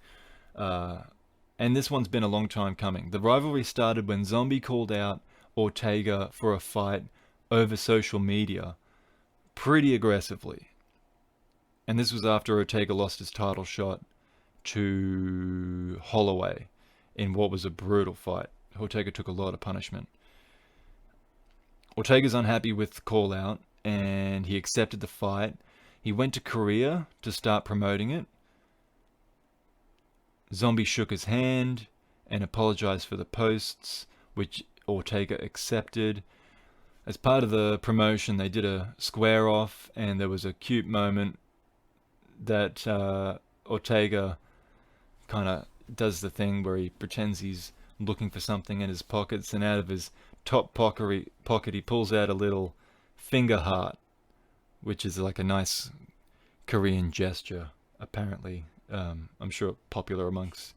And this one's been a long time coming. The rivalry started when Zombie called out Ortega for a fight over social media pretty aggressively. And this was after Ortega lost his title shot to Holloway in what was a brutal fight. Ortega took a lot of punishment. Ortega's unhappy with the call out and he accepted the fight. He went to Korea to start promoting it. Zombie shook his hand and apologized for the posts, which Ortega accepted. As part of the promotion, they did a square off, and there was a cute moment that Ortega kind of does the thing where he pretends he's looking for something in his pockets, and out of his top pocket he pulls out a little finger heart, which is like a nice Korean gesture, apparently. I'm sure popular amongst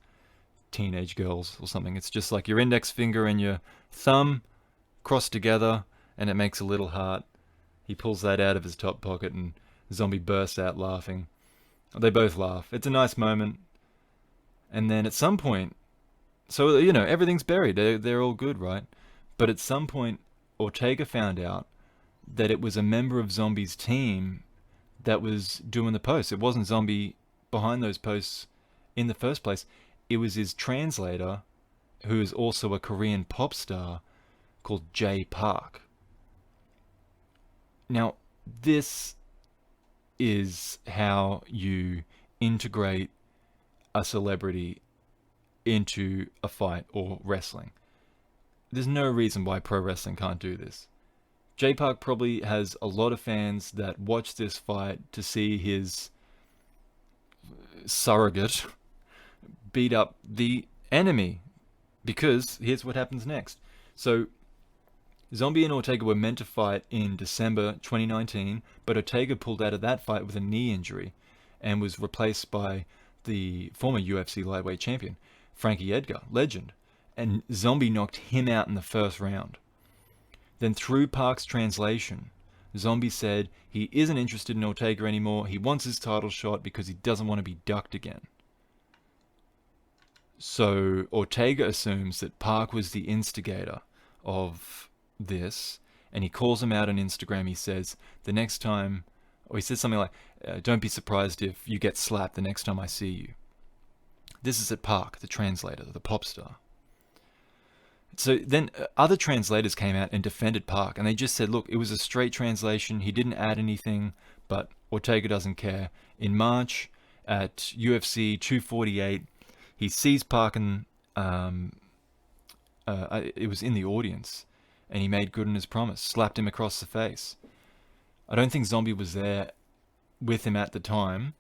teenage girls or something. It's just like your index finger and your thumb crossed together and it makes a little heart. He pulls that out of his top pocket and Zombie bursts out laughing. They both laugh. It's a nice moment. And then at some point, so everything's buried. They're all good, right? But at some point, Ortega found out that it was a member of Zombie's team that was doing the posts. It wasn't Zombie behind those posts in the first place. It was his translator, who is also a Korean pop star called Jay Park. Now, this is how you integrate a celebrity into a fight or wrestling. There's no reason why pro wrestling can't do this. Jay Park probably has a lot of fans that watch this fight to see his surrogate beat up the enemy, because here's what happens next. So Zombie and Ortega were meant to fight in December 2019, but Ortega pulled out of that fight with a knee injury and was replaced by the former UFC lightweight champion, Frankie Edgar, legend, and Zombie knocked him out in the first round. Then through Park's translation, Zombie said he isn't interested in Ortega anymore. He wants his title shot because he doesn't want to be ducked again. So Ortega assumes that Park was the instigator of this, and he calls him out on Instagram. He says, the next time, or he says something like, don't be surprised if you get slapped the next time I see you. This is at Park, the translator, the pop star. So then other translators came out and defended Park, and they just said, look, it was a straight translation. He didn't add anything, but Ortega doesn't care. In March at UFC 248, he sees Park and it was in the audience, and he made good on his promise, slapped him across the face. I don't think Zombie was there with him at the time,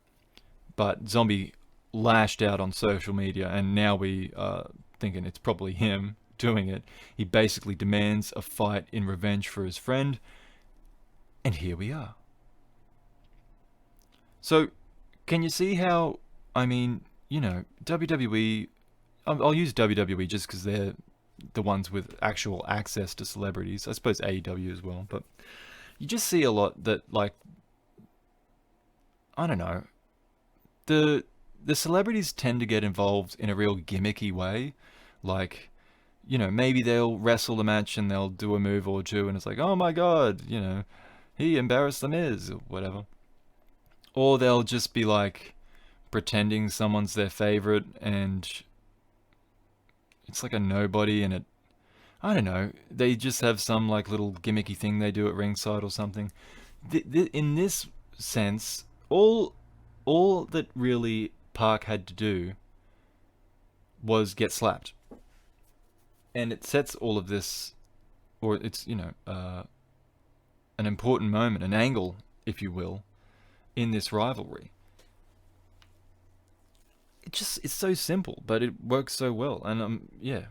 but Zombie lashed out on social media, and now we are thinking it's probably him doing it. He basically demands a fight in revenge for his friend, and here we are. So, can you see how, WWE, I'll use WWE just because they're the ones with actual access to celebrities. I suppose AEW as well, but you just see a lot that, the celebrities tend to get involved in a real gimmicky way. Like, you know, maybe they'll wrestle the match and they'll do a move or two and it's like, oh my god, you know, he embarrassed the Miz or whatever. Or they'll just be like pretending someone's their favorite and it's like a nobody and I don't know, they just have some like little gimmicky thing they do at ringside or something. In this sense, all that really Park had to do was get slapped. And it sets all of this, or it's, you know, an important moment, an angle, if you will, in this rivalry. It's so simple, but it works so well. And yeah,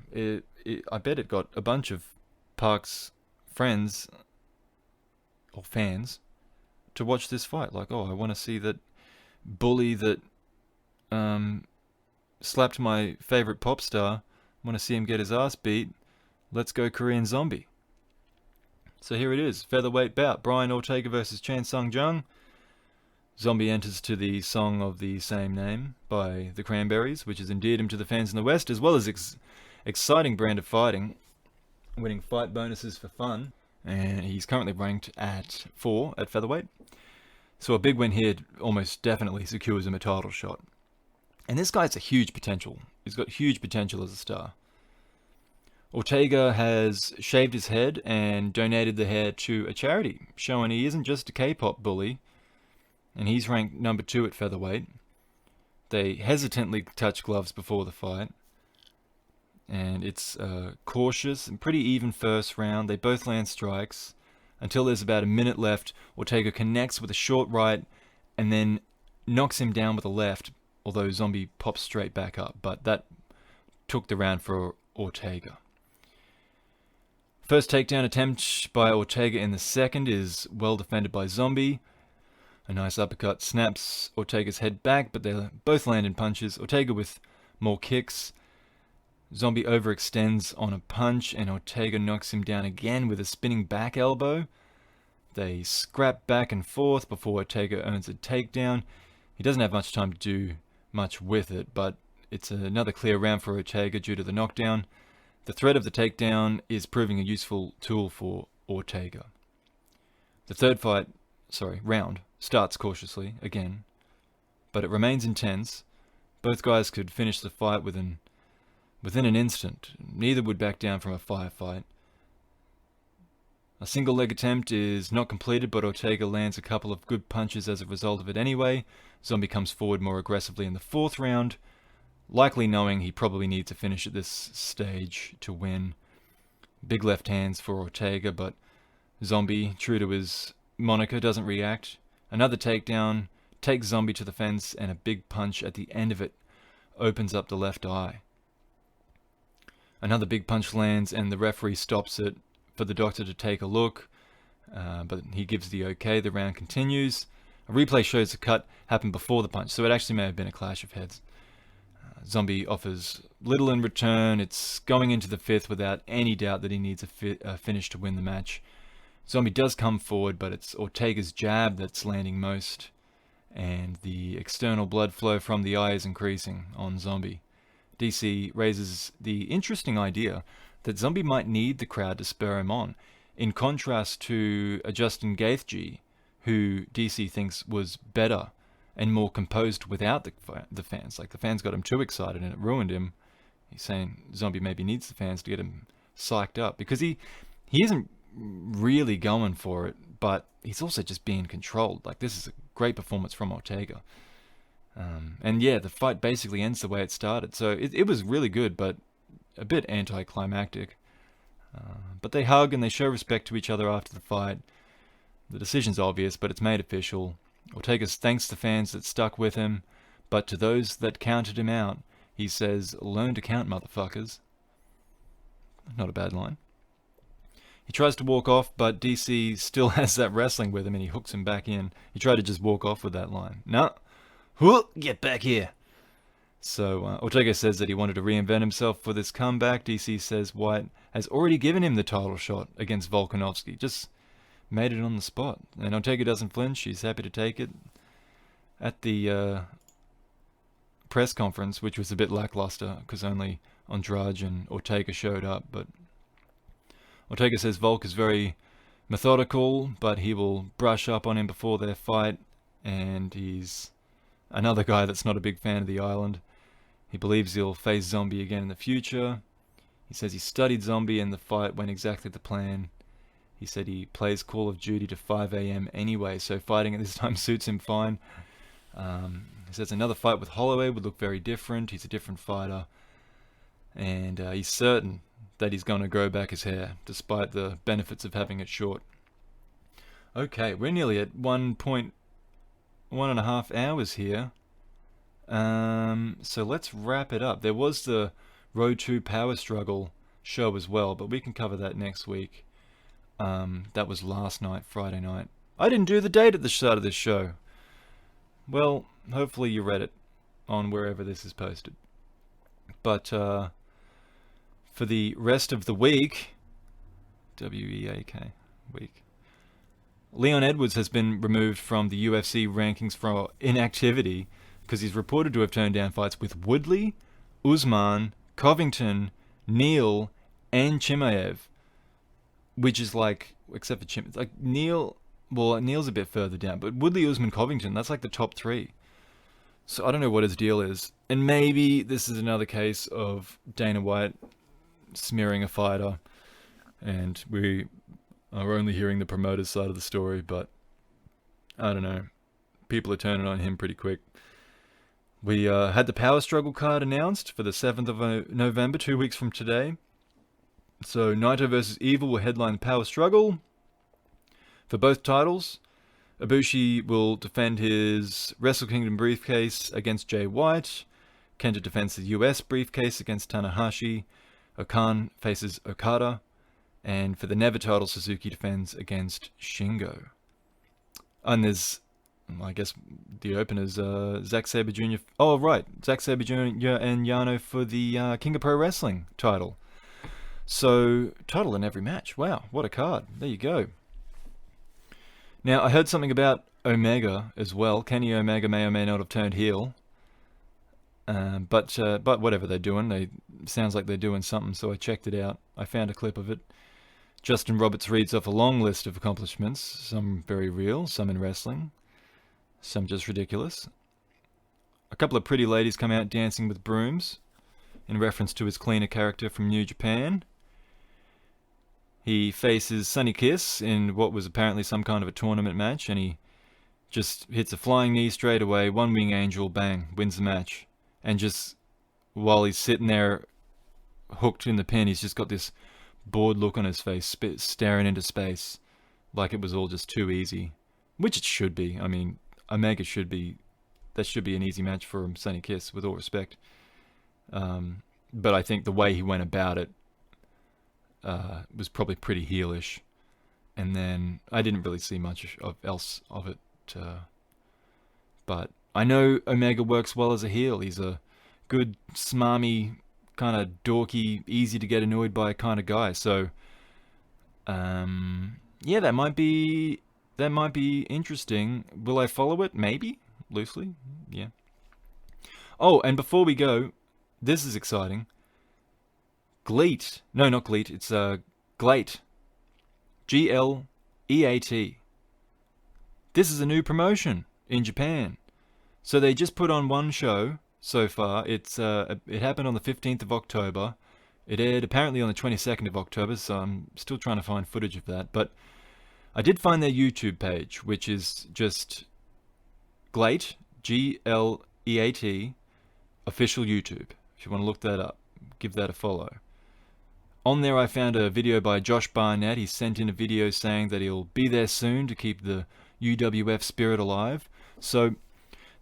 I bet it got a bunch of Park's friends or fans to watch this fight. Like, oh, I want to see that bully that slapped my favorite pop star. I want to see him get his ass beat. Let's go Korean Zombie. So here it is, featherweight bout. Brian Ortega versus Chan Sung Jung. Zombie enters to the song of the same name by the Cranberries, which has endeared him to the fans in the West, as well as exciting brand of fighting, winning fight bonuses for fun. And he's currently ranked at 4 at featherweight. So a big win here almost definitely secures him a title shot. And this guy's a huge potential. He's got huge potential as a star. Ortega has shaved his head and donated the hair to a charity, showing he isn't just a K-pop bully, and he's ranked number 2 at featherweight. They hesitantly touch gloves before the fight, and it's cautious and pretty even first round. They both land strikes until there's about a minute left. Ortega connects with a short right and then knocks him down with a left, although Zombie pops straight back up, but that took the round for Ortega. First takedown attempt by Ortega in the second is well defended by Zombie. A nice uppercut snaps Ortega's head back, but they both land in punches. Ortega with more kicks. Zombie overextends on a punch, and Ortega knocks him down again with a spinning back elbow. They scrap back and forth before Ortega earns a takedown. He doesn't have much time to do much with it, but it's another clear round for Ortega due to the knockdown. The threat of the takedown is proving a useful tool for Ortega. The third round starts cautiously again, but it remains intense. Both guys could finish the fight within an instant. Neither would back down from a firefight. A single leg attempt is not completed, but Ortega lands a couple of good punches as a result of it anyway. Zombie comes forward more aggressively in the fourth round, likely knowing he probably needs to finish at this stage to win. Big left hands for Ortega, but Zombie, true to his moniker, doesn't react. Another takedown takes Zombie to the fence, and a big punch at the end of it opens up the left eye. Another big punch lands, and the referee stops it for the doctor to take a look, but he gives the okay. The round continues. A replay shows the cut happened before the punch, so it actually may have been a clash of heads. Zombie offers little in return. It's going into the fifth without any doubt that he needs a finish to win the match. Zombie does come forward, but it's Ortega's jab that's landing most, and the external blood flow from the eye is increasing on Zombie. DC raises the interesting idea that Zombie might need the crowd to spur him on, in contrast to a Justin Gaethje, who DC thinks was better and more composed without the fans. Like, the fans got him too excited and it ruined him. He's saying Zombie maybe needs the fans to get him psyched up, because he isn't really going for it, but he's also just being controlled. Like, this is a great performance from Ortega. And yeah, the fight basically ends the way it started. So it was really good, but a bit anticlimactic. But they hug and they show respect to each other after the fight. The decision's obvious, but it's made official. Ortega thanks the fans that stuck with him, but to those that counted him out, he says, "Learn to count, motherfuckers." Not a bad line. He tries to walk off, but DC still has that wrestling with him, and he hooks him back in. He tried to just walk off with that line. No. Get back here. So Ortega says that he wanted to reinvent himself for this comeback. DC says White has already given him the title shot against Volkanovski. Just made it on the spot. And Ortega doesn't flinch. He's happy to take it. At the press conference, which was a bit lackluster because only Andrade and Ortega showed up, but Ortega says Volk is very methodical, but he will brush up on him before their fight, and he's another guy that's not a big fan of the island. He believes he'll face Zombie again in the future. He says he studied Zombie and the fight went exactly to plan. He said he plays Call of Duty to 5 a.m. anyway, so fighting at this time suits him fine. He says another fight with Holloway would look very different. He's a different fighter. And he's certain that he's going to grow back his hair, despite the benefits of having it short. Okay, we're nearly at 1.5 hours here. So let's wrap it up. There was the Road to Power Struggle show as well, but we can cover that next week. That was last night, Friday night. I didn't do the date at the start of this show. Well, hopefully you read it on wherever this is posted. But for the rest of the week, W-E-A-K, week, Leon Edwards has been removed from the UFC rankings for inactivity because he's reported to have turned down fights with Woodley, Usman, Covington, Neal, and Chimaev, which is like, except for Chimaev, like Neal, well, Neal's a bit further down, but Woodley, Usman, Covington, that's like the top three. So I don't know what his deal is. And maybe this is another case of Dana White smearing a fighter, and we are only hearing the promoter's side of the story, but I don't know. People are turning on him pretty quick. We had the Power Struggle card announced for the 7th of November, 2 weeks from today. So Naito vs. Evil will headline the Power Struggle for both titles. Ibushi will defend his Wrestle Kingdom briefcase against Jay White. Kenta defends the US briefcase against Tanahashi. Okan faces Okada. And for the Never title, Suzuki defends against Shingo. And there's, I guess, the openers, Zack Sabre Jr. Oh, right. Zack Sabre Jr. and Yano for the King of Pro Wrestling title. So, title in every match. Wow, what a card. There you go. Now, I heard something about Omega as well. Kenny Omega may or may not have turned heel. But whatever they're doing, sounds like they're doing something, so I checked it out. I found a clip of it. Justin Roberts reads off a long list of accomplishments, some very real, some in wrestling, some just ridiculous. A couple of pretty ladies come out dancing with brooms, in reference to his cleaner character from New Japan. He faces Sonny Kiss in what was apparently some kind of a tournament match, and he just hits a flying knee straight away, one wing angel, bang, wins the match. And just while he's sitting there hooked in the pin, he's just got this bored look on his face, staring into space, like it was all just too easy. Which it should be. I mean, Omega should be, that should be an easy match for Sonny Kiss, with all respect. But I think the way he went about it was probably pretty heelish. And then I didn't really see much else of it. But I know Omega works well as a heel. He's a good, smarmy, kind of dorky, easy to get annoyed by kind of guy. So, yeah, that might be interesting. Will I follow it? Maybe, loosely. Yeah. Oh, and before we go, this is exciting. GLEAT. No, not GLEAT. It's GLEAT. G-L-E-A-T. This is a new promotion in Japan. So they just put on one show so far. It happened on the 15th of October. It aired apparently on the 22nd of October, so I'm still trying to find footage of that. But I did find their YouTube page, which is just GLEAT, G-L-E-A-T, official YouTube. If you want to look that up, give that a follow. On there I found a video by Josh Barnett. He sent in a video saying that he'll be there soon to keep the UWF spirit alive. So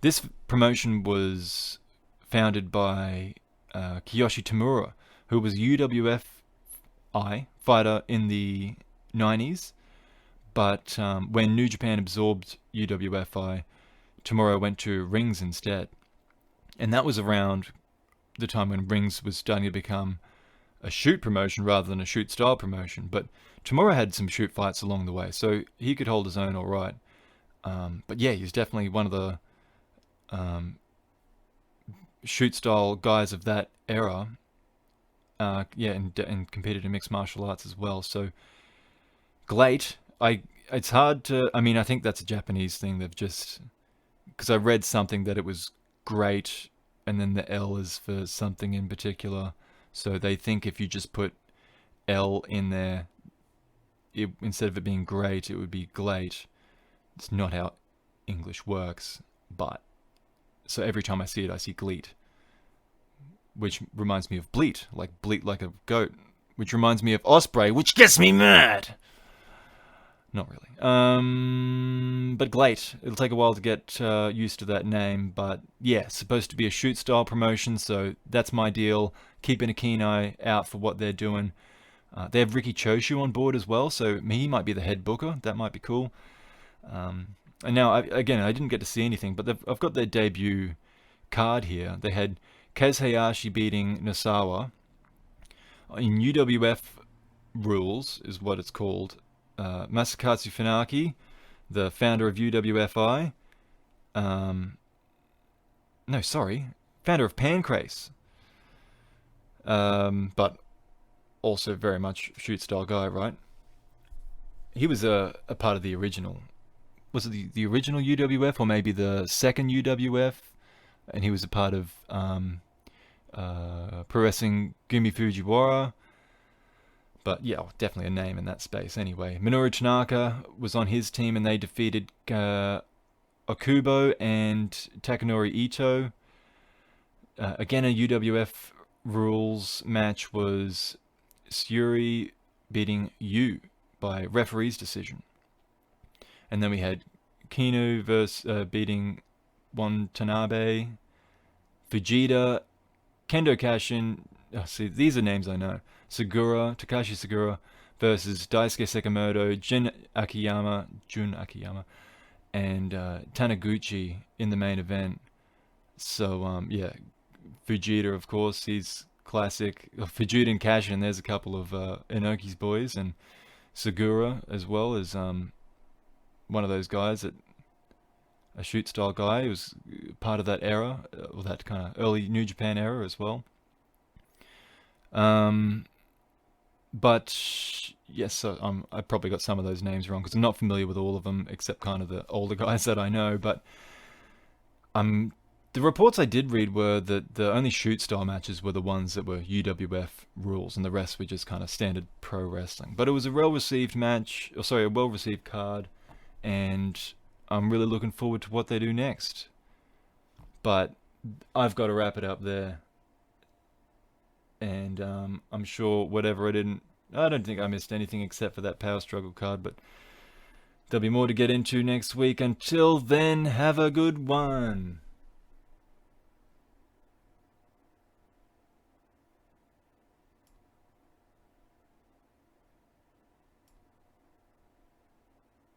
this promotion was founded by Kiyoshi Tamura, who was a UWF fighter in the 90s. But when New Japan absorbed UWFI, Tamura went to Rings instead. And that was around the time when Rings was starting to become a shoot promotion rather than a shoot style promotion. But Tamura had some shoot fights along the way, so he could hold his own all right. But yeah, he's definitely one of the shoot style guys of that era. and competed in mixed martial arts as well. So Glate, it's hard to. I mean, I think that's a Japanese thing. They've just because I read something that it was great, and then the L is for something in particular. So they think if you just put L in there, instead of it being great, it would be glate. It's not how English works, but so every time I see it, I see gleet, which reminds me of bleat like a goat, which reminds me of osprey, which gets me mad. Not really. But Glate. It'll take a while to get used to that name. But yeah, it's supposed to be a shoot style promotion, so that's my deal. Keeping a keen eye out for what they're doing. They have Ricky Choshu on board as well, so he might be the head booker. That might be cool. And now, I didn't get to see anything, but I've got their debut card here. They had Kaz Hayashi beating Nasawa. In UWF rules, is what it's called. Masakatsu Funaki, the founder of UWFI. Founder of Pancrase. But also very much shoot style guy, right? He was a part of the original. Was it the original UWF or maybe the second UWF? And he was a part of Pro Wrestling Gumi Fujiwara. But yeah, definitely a name in that space anyway. Minoru Tanaka was on his team and they defeated Okubo and Takanori Ito. Again, a UWF rules match was Syuri beating Yu by referee's decision. And then we had Kinu beating Watanabe, Fujita, Kendo Kashin. See, these are names I know. Takashi Segura versus Daisuke Sekimoto, Jun Akiyama, and Taniguchi in the main event. So, Fujita, of course, he's classic. Fujita and Kashin, there's a couple of Inoki's boys, and Segura as well as one of those guys that a shoot style guy who was part of that era, or that kind of early New Japan era as well. But yes, so I probably got some of those names wrong because I'm not familiar with all of them except kind of the older guys that I know. But the reports I did read were that the only shoot style matches were the ones that were UWF rules, and the rest were just kind of standard pro wrestling. But it was a well-received a well-received card, and I'm really looking forward to what they do next. But I've got to wrap it up there. And I'm sure I don't think I missed anything except for that Power Struggle card, but there'll be more to get into next week. Until then, have a good one.